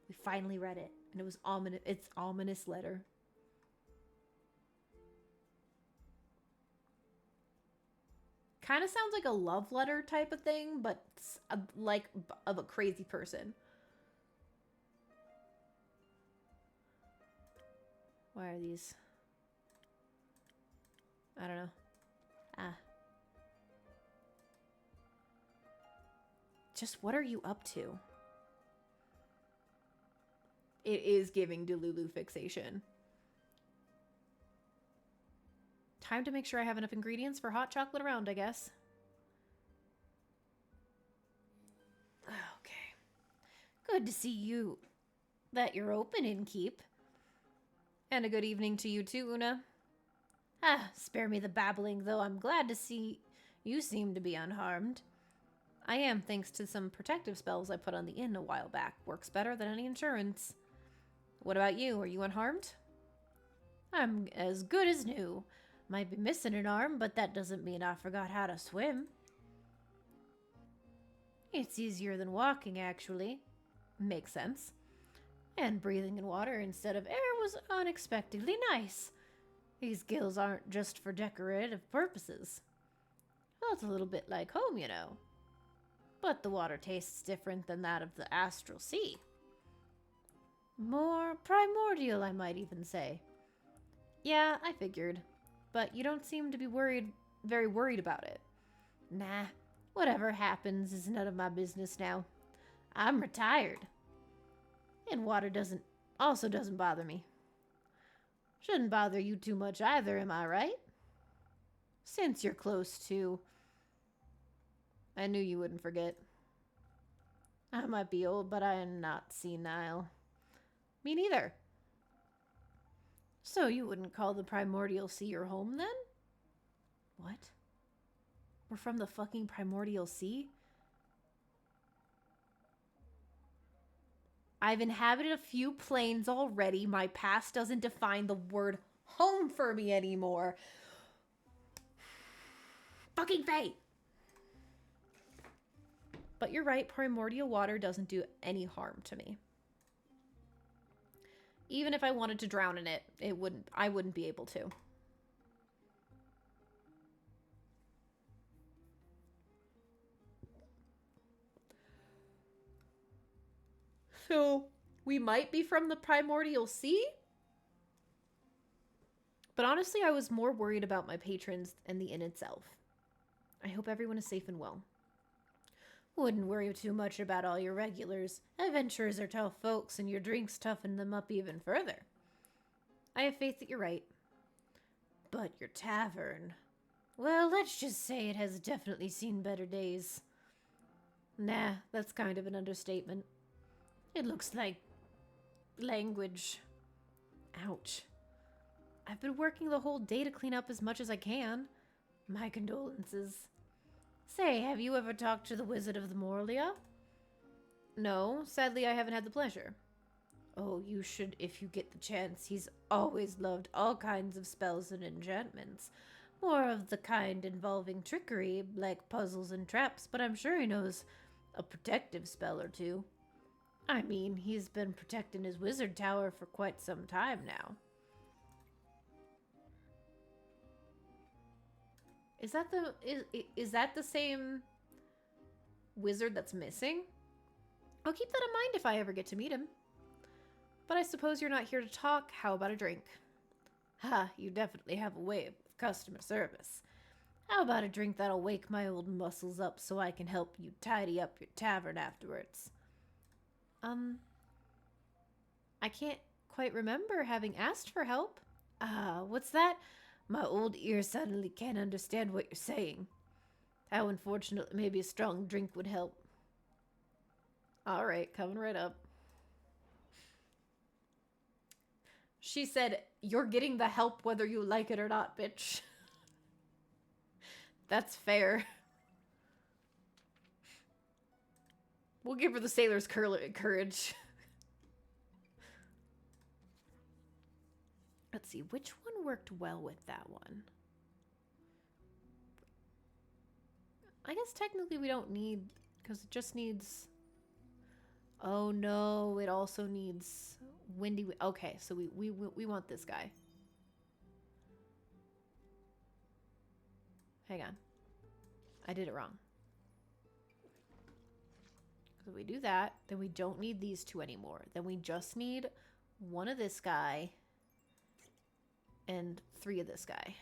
A: We finally read it. And it was ominous. It's ominous letter. Kind of sounds like a love letter type of thing, but like of a crazy person. Why are these? I don't know. Ah. Just what are you up to? It is giving Delulu fixation. Time to make sure I have enough ingredients for hot chocolate around, I guess. Okay. Good to see you. That you're open, innkeep. And a good evening to you too, Una. Ah, spare me the babbling, though I'm glad to see you seem to be unharmed. I am, thanks to some protective spells I put on the inn a while back. Works better than any insurance. What about you? Are you unharmed? I'm as good as new. Might be missing an arm, but that doesn't mean I forgot how to swim. It's easier than walking, actually. Makes sense. And breathing in water instead of air was unexpectedly nice. These gills aren't just for decorative purposes. Smells a little bit like home, you know. But the water tastes different than that of the astral sea. More primordial, I might even say. Yeah, I figured. But you don't seem to be very worried about it. Nah, whatever happens is none of my business now. I'm retired. And water also doesn't bother me. Shouldn't bother you too much either, am I right? Since you're close to... I knew you wouldn't forget. I might be old, but I am not senile. Me neither. So you wouldn't call the primordial sea your home, then? What? We're from the fucking primordial sea? I've inhabited a few planes already. My past doesn't define the word home for me anymore. Fucking fate! But you're right, primordial water doesn't do any harm to me. Even if I wanted to drown in it, I wouldn't be able to. So, we might be from the primordial sea? But honestly, I was more worried about my patrons and the inn itself. I hope everyone is safe and well. Wouldn't worry too much about all your regulars. Adventurers are tough folks, and your drinks toughen them up even further. I have faith that you're right. But your tavern... Well, let's just say it has definitely seen better days. Nah, that's kind of an understatement. It looks like... language. Ouch. I've been working the whole day to clean up as much as I can. My condolences. Say, have you ever talked to the Wizard of the Morlia? No, sadly I haven't had the pleasure. Oh, you should if you get the chance. He's always loved all kinds of spells and enchantments. More of the kind involving trickery, like puzzles and traps, but I'm sure he knows a protective spell or two. I mean, he's been protecting his wizard tower for quite some time now. Is that the same wizard that's missing? I'll keep that in mind if I ever get to meet him. But I suppose you're not here to talk. How about a drink? Ha, you definitely have a way of customer service. How about a drink that'll wake my old muscles up so I can help you tidy up your tavern afterwards? I can't quite remember having asked for help. What's that? My old ear suddenly can't understand what you're saying. How unfortunate, maybe a strong drink would help. Alright, coming right up. She said, you're getting the help whether you like it or not, bitch. That's fair. We'll give her the sailor's courage. Let's see, which one worked well with that one? I guess technically we don't need, because it just needs... Oh no, it also needs windy... Okay, so we want this guy. Hang on. I did it wrong. So we do that, then we don't need these two anymore. Then we just need one of this guy and 3 of this guy.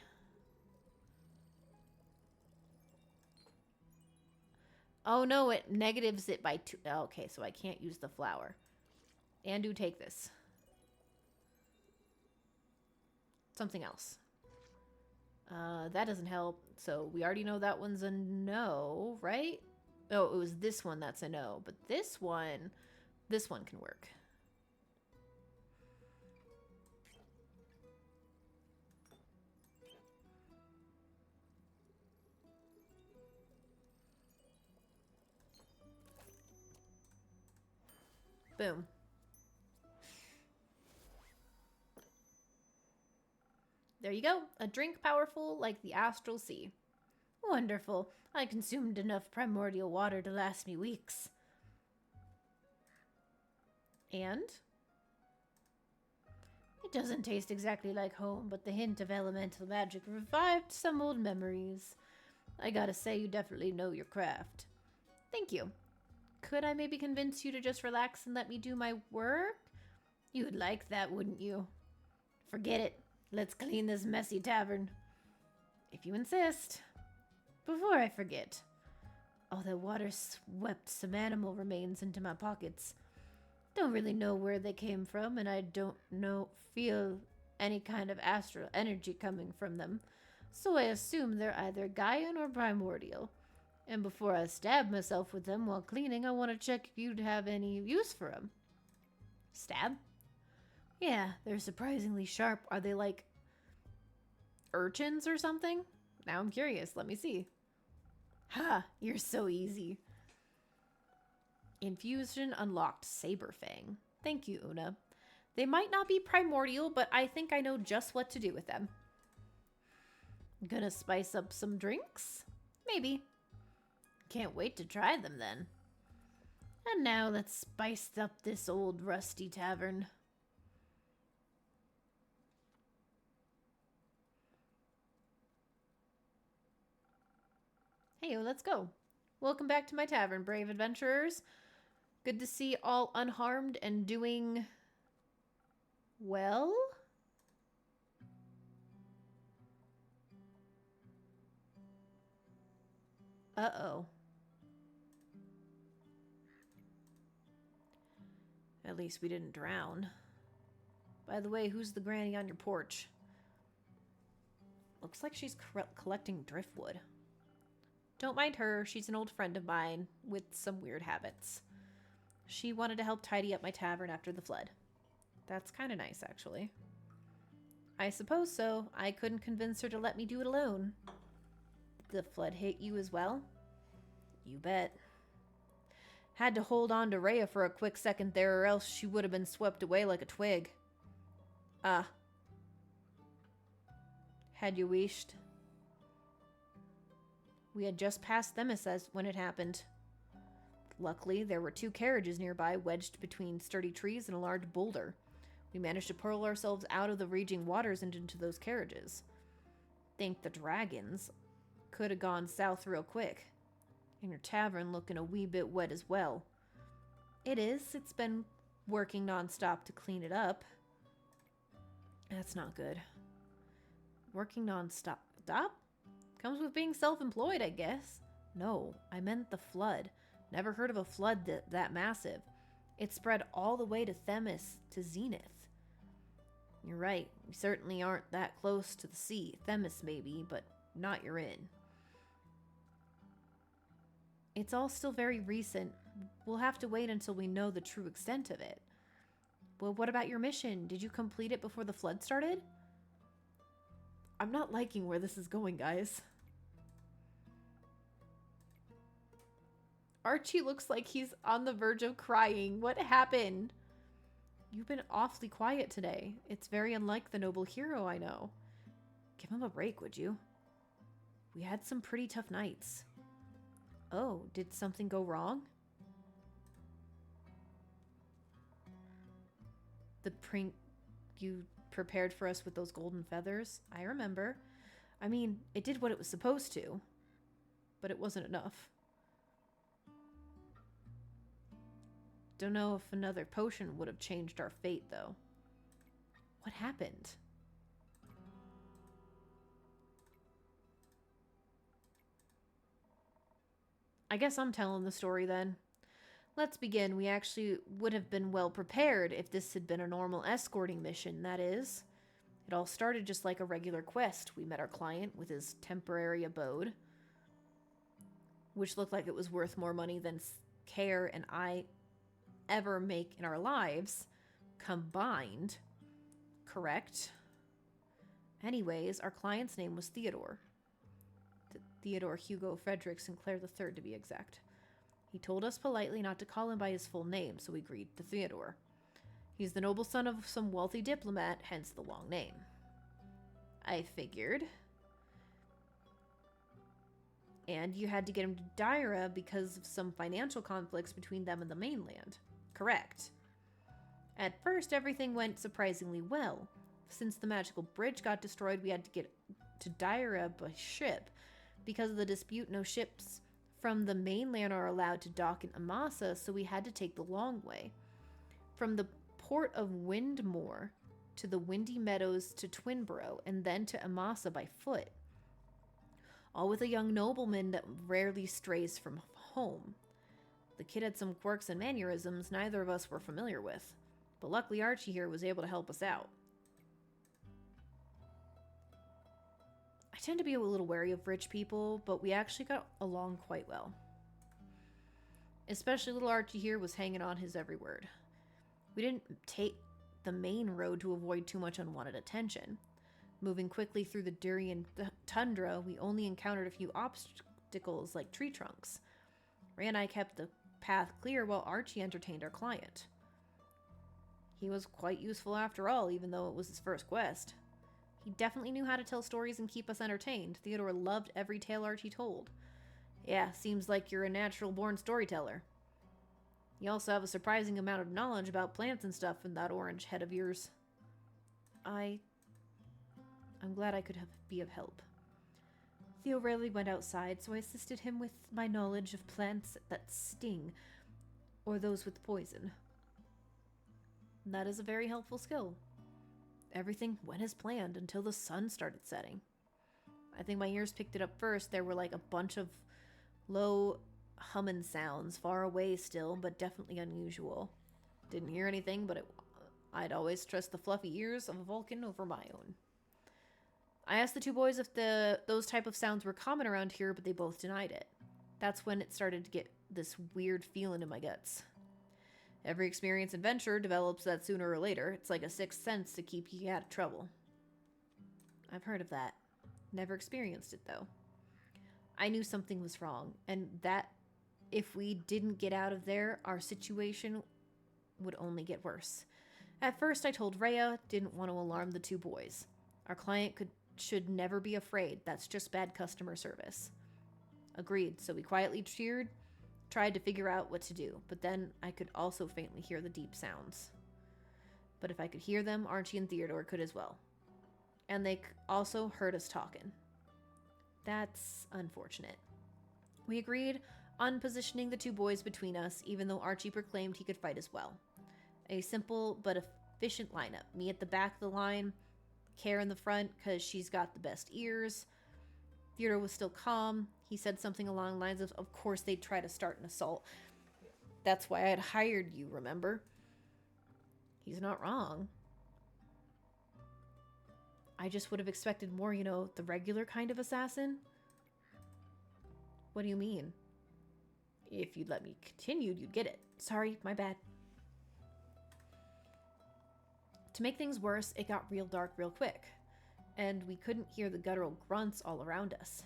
A: Oh no, it negatives it by 2. Okay, so I can't use the flower. Andu, take this. Something else. That doesn't help. So we already know that one's a no, right? Oh, it was this one that's a no. But this one can work. Boom. There you go. A drink powerful like the astral sea. Wonderful. I consumed enough primordial water to last me weeks. And? It doesn't taste exactly like home, but the hint of elemental magic revived some old memories. I gotta say, you definitely know your craft. Thank you. Could I maybe convince you to just relax and let me do my work? You would like that, wouldn't you? Forget it. Let's clean this messy tavern. If you insist. Before I forget. All that water swept some animal remains into my pockets. Don't really know where they came from, and I don't feel any kind of astral energy coming from them. So I assume they're either Gaian or primordial. And before I stab myself with them while cleaning, I want to check if you'd have any use for them. Stab? Yeah, they're surprisingly sharp. Are they like urchins or something? Now I'm curious. Let me see. Ha! You're so easy. Infusion unlocked. Saberfang. Thank you, Una. They might not be primordial, but I think I know just what to do with them. Gonna spice up some drinks? Maybe. Can't wait to try them then. And now let's spice up this old rusty tavern. Hey, let's go. Welcome back to my tavern, brave adventurers. Good to see all unharmed and doing well. Uh-oh. At least we didn't drown. By the way, who's the granny on your porch? Looks like she's collecting driftwood. Don't mind her. She's an old friend of mine with some weird habits. She wanted to help tidy up my tavern after the flood. That's kind of nice, actually. I suppose so. I couldn't convince her to let me do it alone. The flood hit you as well? You bet. Had to hold on to Rhea for a quick second there, or else she would have been swept away like a twig. Had you wished? We had just passed Themis when it happened. Luckily, there were 2 carriages nearby, wedged between sturdy trees and a large boulder. We managed to pull ourselves out of the raging waters and into those carriages. Think the dragons could have gone south real quick. And your tavern looking a wee bit wet as well. It is. It's been working nonstop to clean it up. That's not good. Working nonstop. Stop? Comes with being self-employed, I guess. No, I meant the flood. Never heard of a flood that massive. It spread all the way to Themis, to Zenith. You're right. We certainly aren't that close to the sea. Themis maybe, but not you're in. It's all still very recent. We'll have to wait until we know the true extent of it. Well, what about your mission? Did you complete it before the flood started? I'm not liking where this is going, guys. Archie looks like he's on the verge of crying. What happened? You've been awfully quiet today. It's very unlike the noble hero I know. Give him a break, would you? We had some pretty tough nights. Oh, did something go wrong? The prank you prepared for us with those golden feathers? I remember. I mean, it did what it was supposed to. But it wasn't enough. Don't know if another potion would have changed our fate, though. What happened? I guess I'm telling the story then. Let's begin. We actually would have been well prepared if this had been a normal escorting mission, that is. It all started just like a regular quest. We met our client with his temporary abode, which looked like it was worth more money than Care and I ever make in our lives combined. Correct? Anyways, our client's name was Theodore. Theodore Hugo Frederick Sinclair III, to be exact. He told us politely not to call him by his full name, so we agreed to Theodore. He's the noble son of some wealthy diplomat, hence the long name. I figured. And you had to get him to Dyra because of some financial conflicts between them and the mainland. Correct. At first, everything went surprisingly well. Since the magical bridge got destroyed, we had to get to Dyra by ship. Because of the dispute, no ships from the mainland are allowed to dock in Amasa, so we had to take the long way. From the port of Windmore to the Windy Meadows to Twinborough, and then to Amasa by foot. All with a young nobleman that rarely strays from home. The kid had some quirks and mannerisms neither of us were familiar with, but luckily Archie here was able to help us out. I tend to be a little wary of rich people, but we actually got along quite well. Especially little Archie here was hanging on his every word. We didn't take the main road to avoid too much unwanted attention. Moving quickly through the Durian tundra, we only encountered a few obstacles like tree trunks. Ray and I kept the path clear while Archie entertained our client. He was quite useful after all, even though it was his first quest. He definitely knew how to tell stories and keep us entertained. Theodore loved every tale Archie told. Yeah, seems like you're a natural-born storyteller. You also have a surprising amount of knowledge about plants and stuff in that orange head of yours. I'm glad I could be of help. Theo rarely went outside, so I assisted him with my knowledge of plants that sting, or those with poison. That is a very helpful skill. Everything went as planned until the sun started setting. I think my ears picked it up first. There were like a bunch of low humming sounds, far away still, but definitely unusual. Didn't hear anything, but I'd always trust the fluffy ears of a Vulcan over my own. I asked the two boys if those type of sounds were common around here, but they both denied it. That's when it started to get this weird feeling in my guts. Every experience and venture develops that sooner or later. It's like a sixth sense to keep you out of trouble. I've heard of that. Never experienced it, though. I knew something was wrong, and that if we didn't get out of there, our situation would only get worse. At first, I told Rhea didn't want to alarm the two boys. Our client should never be afraid. That's just bad customer service. Agreed, so we quietly tried to figure out what to do, but then I could also faintly hear the deep sounds. But if I could hear them, Archie and Theodore could as well. And they also heard us talking. That's unfortunate. We agreed on positioning the two boys between us, even though Archie proclaimed he could fight as well. A simple but efficient lineup. Me at the back of the line, Care in the front because she's got the best ears. Theodore was still calm. He said something along the lines of course they'd try to start an assault. That's why I had hired you, remember? He's not wrong. I just would have expected more, the regular kind of assassin. What do you mean? If you'd let me continue, you'd get it. Sorry, my bad. To make things worse, it got real dark real quick, and we couldn't hear the guttural grunts all around us.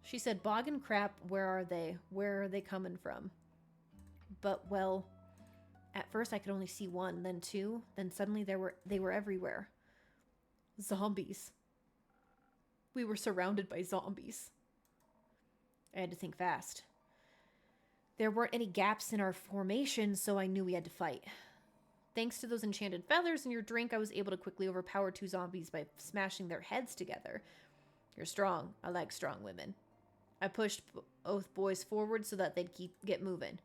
A: She said, "Bog and crap, where are they? Where are they coming from?" But, well, at first I could only see one, then two, then suddenly they were everywhere. Zombies. We were surrounded by zombies. I had to think fast. There weren't any gaps in our formation, so I knew we had to fight. Thanks to those enchanted feathers in your drink, I was able to quickly overpower two zombies by smashing their heads together. You're strong. I like strong women. I pushed both boys forward so that they'd get moving.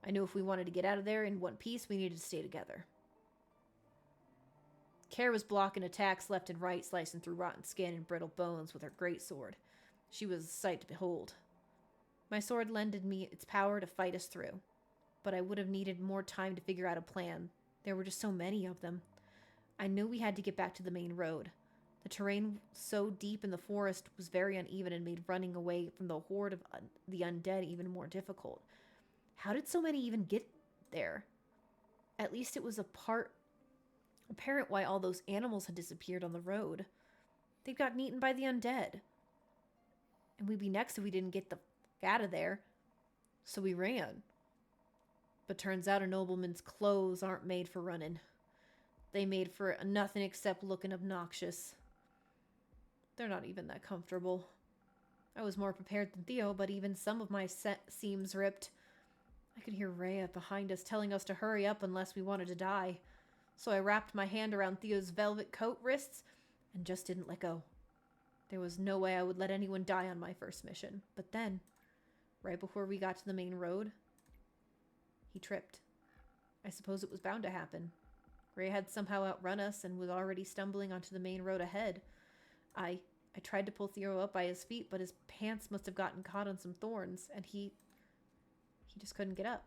A: I knew if we wanted to get out of there in one piece, we needed to stay together. Care was blocking attacks left and right, slicing through rotten skin and brittle bones with her greatsword. She was a sight to behold. My sword lended me its power to fight us through, but I would have needed more time to figure out a plan. There were just so many of them. I knew we had to get back to the main road. The terrain so deep in the forest was very uneven and made running away from the horde of the undead even more difficult. How did so many even get there? At least it was apparent why all those animals had disappeared on the road. They'd gotten eaten by the undead. And we'd be next if we didn't get the out of there. So we ran. But turns out a nobleman's clothes aren't made for running. They made for nothing except looking obnoxious. They're not even that comfortable. I was more prepared than Theo, but even some of my seams ripped. I could hear Rhea behind us telling us to hurry up unless we wanted to die. So I wrapped my hand around Theo's velvet coat wrists, and just didn't let go. There was no way I would let anyone die on my first mission. But then, right before we got to the main road, he tripped. I suppose it was bound to happen. Ray had somehow outrun us and was already stumbling onto the main road ahead. I tried to pull Theo up by his feet, but his pants must have gotten caught on some thorns, and he just couldn't get up.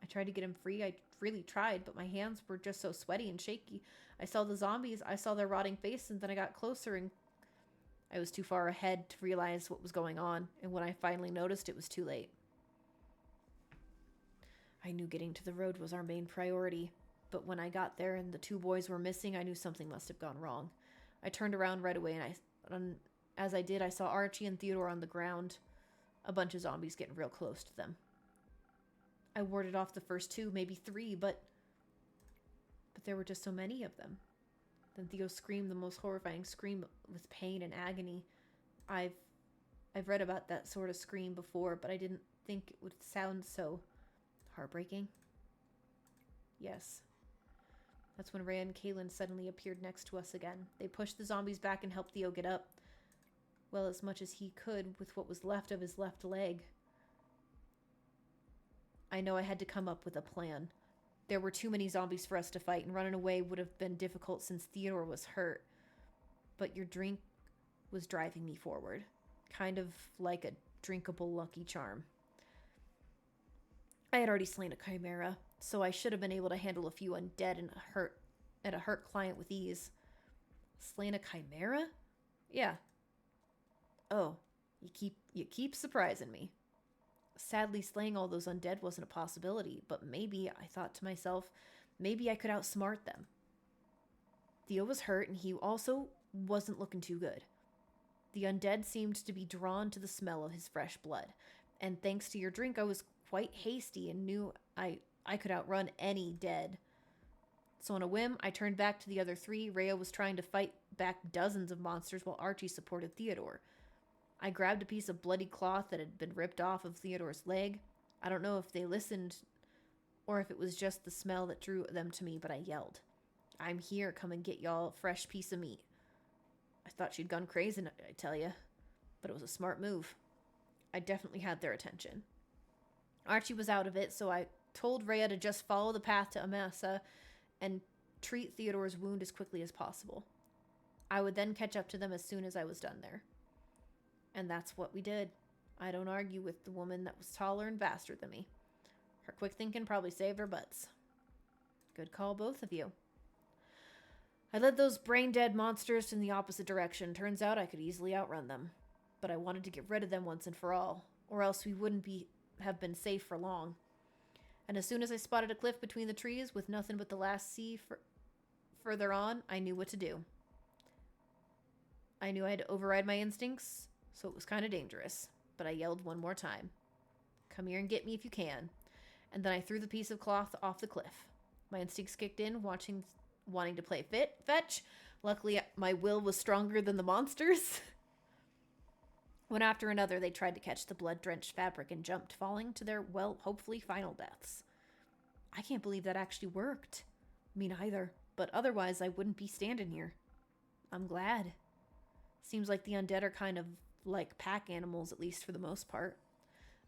A: I tried to get him free. I really tried, but my hands were just so sweaty and shaky. I saw the zombies, I saw their rotting face, and then I got closer, and I was too far ahead to realize what was going on, and when I finally noticed, it was too late. I knew getting to the road was our main priority, but when I got there and the two boys were missing, I knew something must have gone wrong. I turned around right away, and as I did, I saw Archie and Theodore on the ground, a bunch of zombies getting real close to them. I warded off the first two, maybe three, but there were just so many of them. Then Theo screamed the most horrifying scream with pain and agony. I've read about that sort of scream before, but I didn't think it would sound so heartbreaking. Yes. That's when Ray and Kaylin suddenly appeared next to us again. They pushed the zombies back and helped Theo get up. Well, as much as he could with what was left of his left leg. I know I had to come up with a plan. There were too many zombies for us to fight, and running away would have been difficult since Theodore was hurt. But your drink was driving me forward, kind of like a drinkable Lucky Charm. I had already slain a chimera, so I should have been able to handle a few undead and a hurt client with ease. Slain a chimera? Yeah. Oh, you keep surprising me. Sadly, slaying all those undead wasn't a possibility, but maybe, I thought to myself, maybe I could outsmart them. Theo was hurt, and he also wasn't looking too good. The undead seemed to be drawn to the smell of his fresh blood, and thanks to your drink, I was quite hasty and knew I could outrun any dead. So on a whim, I turned back to the other three. Rhea was trying to fight back dozens of monsters while Archie supported Theodore. I grabbed a piece of bloody cloth that had been ripped off of Theodore's leg. I don't know if they listened or if it was just the smell that drew them to me, but I yelled, "I'm here, come and get y'all a fresh piece of meat." I thought she'd gone crazy, I tell ya, but it was a smart move. I definitely had their attention. Archie was out of it, so I told Rhea to just follow the path to Amasa and treat Theodore's wound as quickly as possible. I would then catch up to them as soon as I was done there. And that's what we did. I don't argue with the woman that was taller and vaster than me. Her quick thinking probably saved her butts. Good call, both of you. I led those brain-dead monsters in the opposite direction. Turns out I could easily outrun them. But I wanted to get rid of them once and for all, or else we wouldn't have been safe for long. And as soon as I spotted a cliff between the trees with nothing but the last sea further on, I knew what to do. I knew I had to override my instincts, so it was kind of dangerous. But I yelled one more time, "Come here and get me if you can." And then I threw the piece of cloth off the cliff. My instincts kicked in, wanting to play fetch. Luckily, my will was stronger than the monsters. One after another, they tried to catch the blood-drenched fabric and jumped, falling to their, well, hopefully final deaths. I can't believe that actually worked. Me neither, but otherwise I wouldn't be standing here. I'm glad. Seems like the undead are kind of like pack animals, at least for the most part.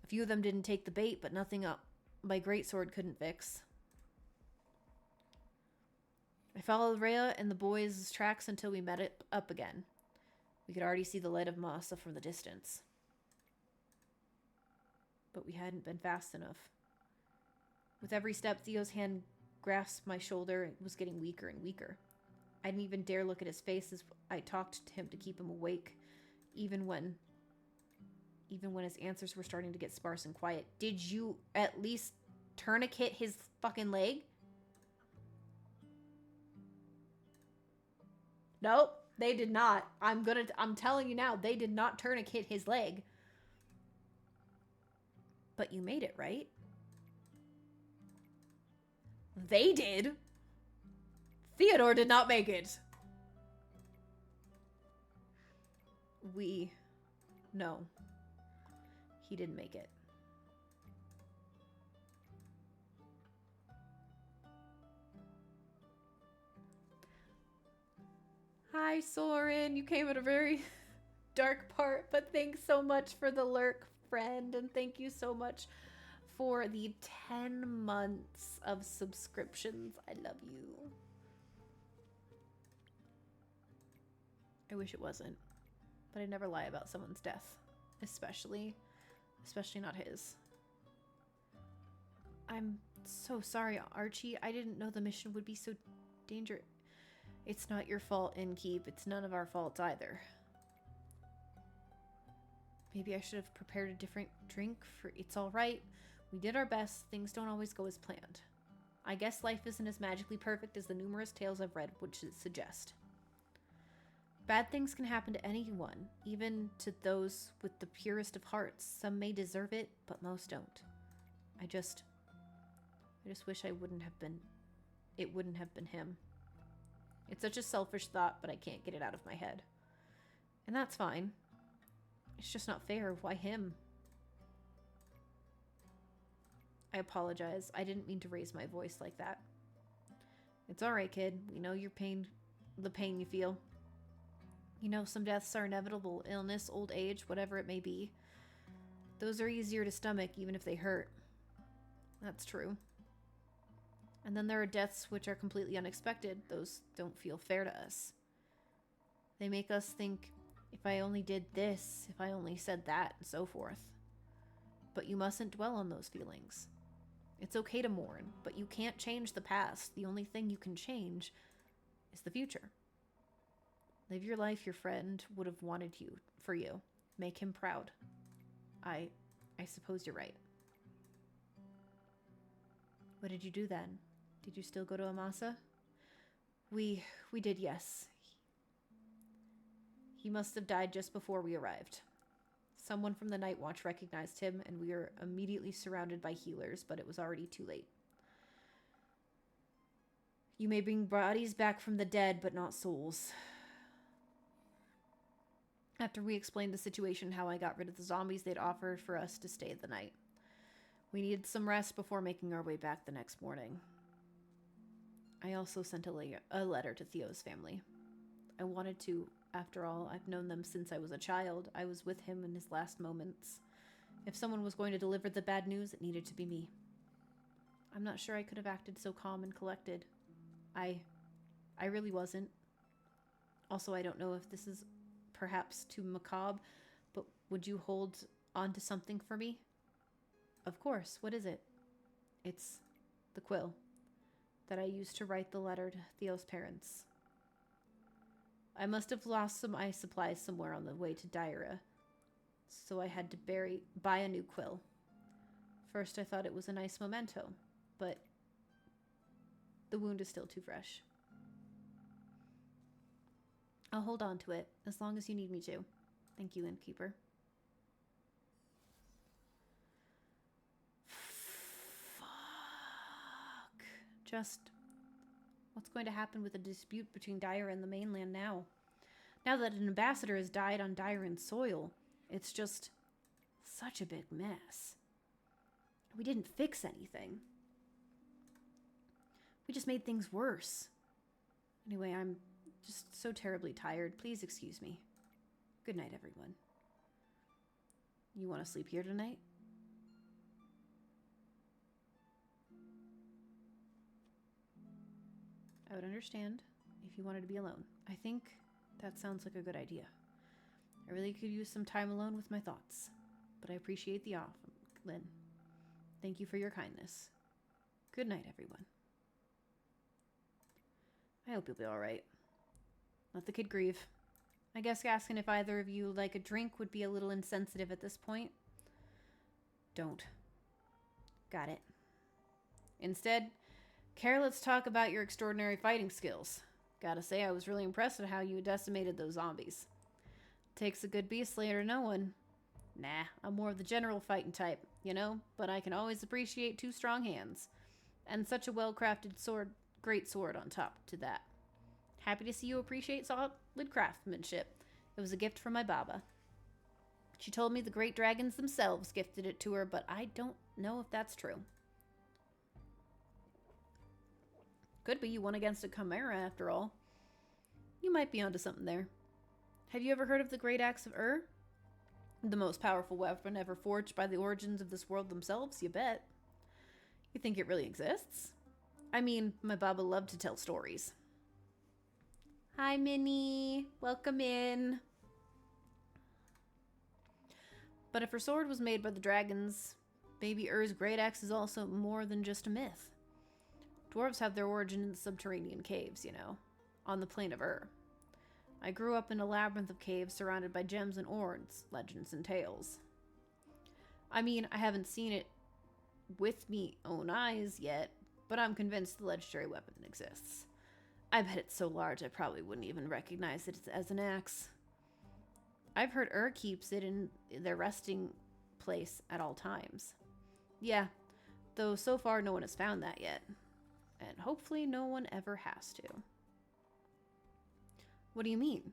A: A few of them didn't take the bait, but nothing my greatsword couldn't fix. I followed Rhea and the boys' tracks until we met it up again. We could already see the light of Masa from the distance. But we hadn't been fast enough. With every step, Theo's hand grasped my shoulder and was getting weaker and weaker. I didn't even dare look at his face as I talked to him to keep him awake, even when his answers were starting to get sparse and quiet. Did you at least tourniquet his fucking leg? Nope, they did not. I'm telling you now, they did not tourniquet his leg. But you made it, right? They did. Theodore did not make it. No. He didn't make it. Hi, Soren. You came at a very dark part, but thanks so much for the lurk, friend, and thank you so much for the 10 months of subscriptions. I love you. I wish it wasn't, but I never lie about someone's death, especially not his. I'm so sorry, Archie. I didn't know the mission would be so dangerous. It's not your fault, Innkeep. It's none of our faults either. Maybe I should have prepared a different drink for... It's all right. We did our best. Things don't always go as planned. I guess life isn't as magically perfect as the numerous tales I've read would suggest. Bad things can happen to anyone, even to those with the purest of hearts. Some may deserve it, but most don't. I just wish it wouldn't have been him. It's such a selfish thought, but I can't get it out of my head. And that's fine. It's just not fair. Why him? I apologize. I didn't mean to raise my voice like that. It's alright, kid. We know your pain, the pain you feel. You know, some deaths are inevitable. Illness, old age, whatever it may be. Those are easier to stomach, even if they hurt. That's true. And then there are deaths which are completely unexpected. Those don't feel fair to us. They make us think, if I only did this, if I only said that, and so forth. But you mustn't dwell on those feelings. It's okay to mourn, but you can't change the past. The only thing you can change is the future. Live your life your friend would have wanted for you. Make him proud. I suppose you're right. What did you do then? Did you still go to Amasa? We did, yes. He must have died just before we arrived. Someone from the Night Watch recognized him, and we were immediately surrounded by healers, but it was already too late. You may bring bodies back from the dead, but not souls. After we explained the situation, how I got rid of the zombies, they'd offered for us to stay the night. We needed some rest before making our way back the next morning. I also sent a letter to Theo's family. I wanted to. After all, I've known them since I was a child. I was with him in his last moments. If someone was going to deliver the bad news, it needed to be me. I'm not sure I could have acted so calm and collected. I really wasn't. Also, I don't know if this is perhaps too macabre, but would you hold on to something for me? Of course. What is it? It's the quill that I used to write the letter to Theo's parents. I must have lost some ice supplies somewhere on the way to Dyra, so I had to buy a new quill. First I thought it was a nice memento, but the wound is still too fresh. I'll hold on to it, as long as you need me to. Thank you, Innkeeper. Fuck. Just... what's going to happen with the dispute between Dyra and the mainland now? Now that an ambassador has died on Dyran soil, it's just such a big mess. We didn't fix anything. We just made things worse. Anyway, I'm just so terribly tired. Please excuse me. Good night, everyone. You want to sleep here tonight? I would understand if you wanted to be alone. I think that sounds like a good idea. I really could use some time alone with my thoughts, but I appreciate the offer, Lynn. Thank you for your kindness. Good night, everyone. I hope you'll be alright. Let the kid grieve. I guess asking if either of you would like a drink would be a little insensitive at this point. Don't. Got it. Instead, Care, let's talk about your extraordinary fighting skills. Gotta say, I was really impressed at how you decimated those zombies. Takes a good beast slayer to know one. Nah, I'm more of the general fighting type, you know, but I can always appreciate two strong hands. And such a well-crafted sword, great sword on top to that. Happy to see you appreciate solid craftsmanship. It was a gift from my Baba. She told me the great dragons themselves gifted it to her, but I don't know if that's true. Could be you won against a chimera after all. You might be onto something there. Have you ever heard of the Great Axe of Ur? The most powerful weapon ever forged by the origins of this world themselves, you bet. You think it really exists? I mean, my Baba loved to tell stories. Hi, Minnie. Welcome in. But if her sword was made by the dragons, maybe Ur's great axe is also more than just a myth. Dwarves have their origin in the subterranean caves, you know, on the plain of Ur. I grew up in a labyrinth of caves surrounded by gems and orns, legends and tales. I mean, I haven't seen it with me own eyes yet, but I'm convinced the legendary weapon exists. I bet it's so large I probably wouldn't even recognize it as an axe. I've heard Ur keeps it in their resting place at all times. Yeah, though so far no one has found that yet. And hopefully no one ever has to. What do you mean?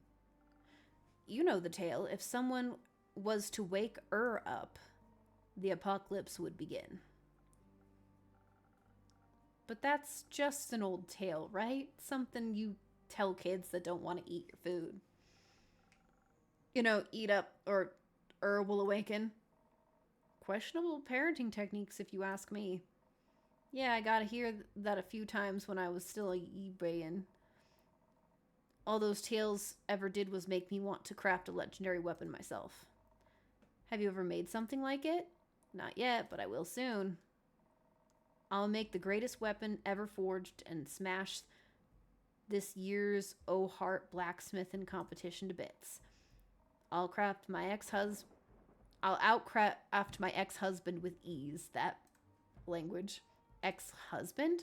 A: You know the tale. If someone was to wake Ur up, the apocalypse would begin. But that's just an old tale, right? Something you tell kids that don't want to eat your food. You know, eat up or Ur will awaken. Questionable parenting techniques, if you ask me. Yeah, I gotta hear that a few times when I was still a eBayan. All those tales ever did was make me want to craft a legendary weapon myself. Have you ever made something like it? Not yet, but I will soon. I'll make the greatest weapon ever forged and smash this year's O'Hart blacksmithing competition to bits. I'll outcraft my ex-husband with ease. That language. Ex-husband?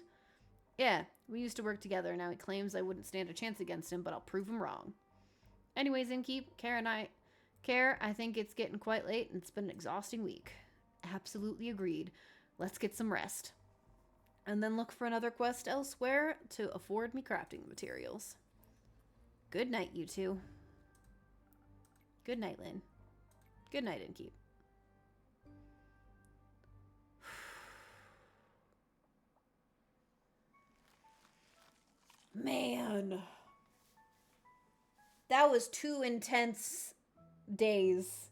A: Yeah, we used to work together. Now he claims I wouldn't stand a chance against him, but I'll prove him wrong. Anyways, Innkeep, Care, I think it's getting quite late and it's been an exhausting week. Absolutely agreed. Let's get some rest. And then look for another quest elsewhere to afford me crafting materials. Good night, you two. Good night, Lynn. Good night, Innkeep. Man. That was 2 intense days.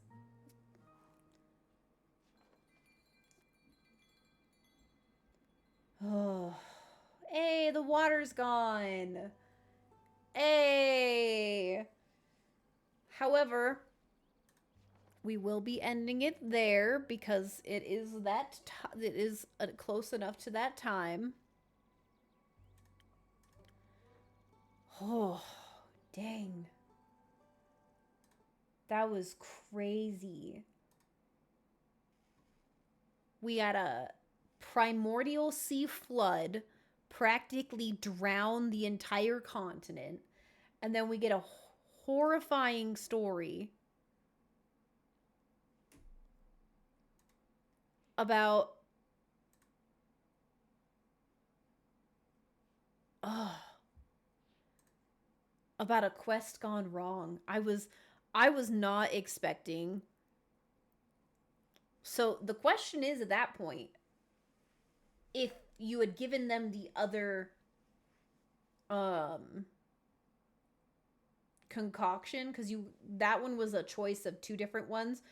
A: Oh. Hey, the water's gone. Hey. However, we will be ending it there because it is close enough to that time. Oh, dang. That was crazy. We had a primordial sea flood practically drown the entire continent. And then we get a horrifying story about about a quest gone wrong. I was not expecting. So the question is at that point, if you had given them the other concoction, because that one was a choice of 2 different ones.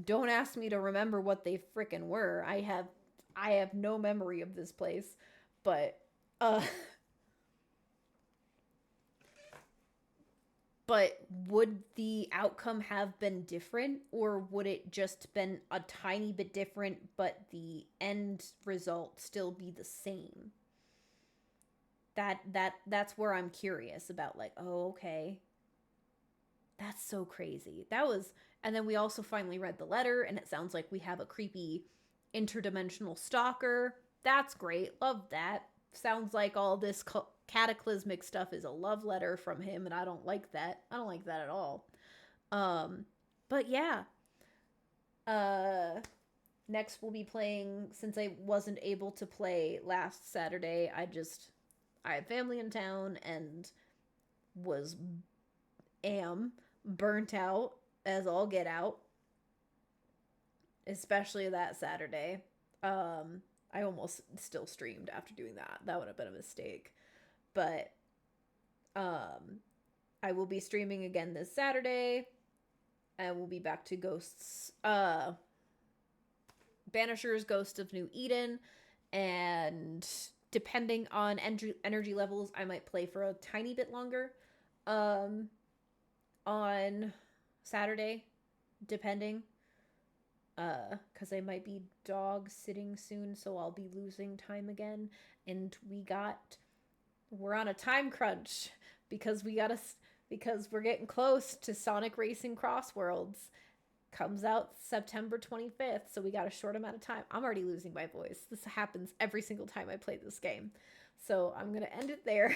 A: Don't ask me to remember what they frickin' were. I have no memory of this place, but but would the outcome have been different, or would it just been a tiny bit different, but the end result still be the same? That's where I'm curious about, like, oh, okay. That's so crazy. And then we also finally read the letter, and it sounds like we have a creepy interdimensional stalker. That's great. Love that. Sounds like all this cataclysmic stuff is a love letter from him, and I don't like that. I don't like that at all. But yeah. Next we'll be playing, since I wasn't able to play last Saturday, I had family in town and am burnt out as all get out, especially that Saturday. I almost still streamed after doing that. That would have been a mistake. But I will be streaming again this Saturday. I will be back to Ghosts, Banishers, Ghost of New Eden, and depending on energy levels, I might play for a tiny bit longer um, on Saturday, depending. Because I might be dog sitting soon, so I'll be losing time again. And we're on a time crunch because because we're getting close to Sonic Racing Cross Worlds. Comes out September 25th, so we got a short amount of time. I'm already losing my voice. This happens every single time I play this game. So I'm going to end it there.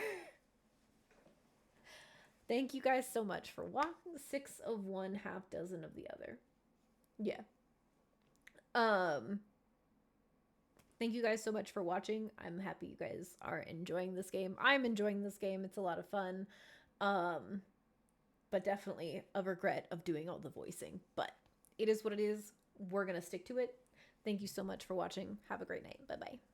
A: Thank you guys so much for watching. 6 of one, half dozen of the other. Yeah. Thank you guys so much for watching. I'm happy you guys are enjoying this game. I'm enjoying this game. It's a lot of fun. But definitely a regret of doing all the voicing. But it is what it is. We're going to stick to it. Thank you so much for watching. Have a great night. Bye-bye.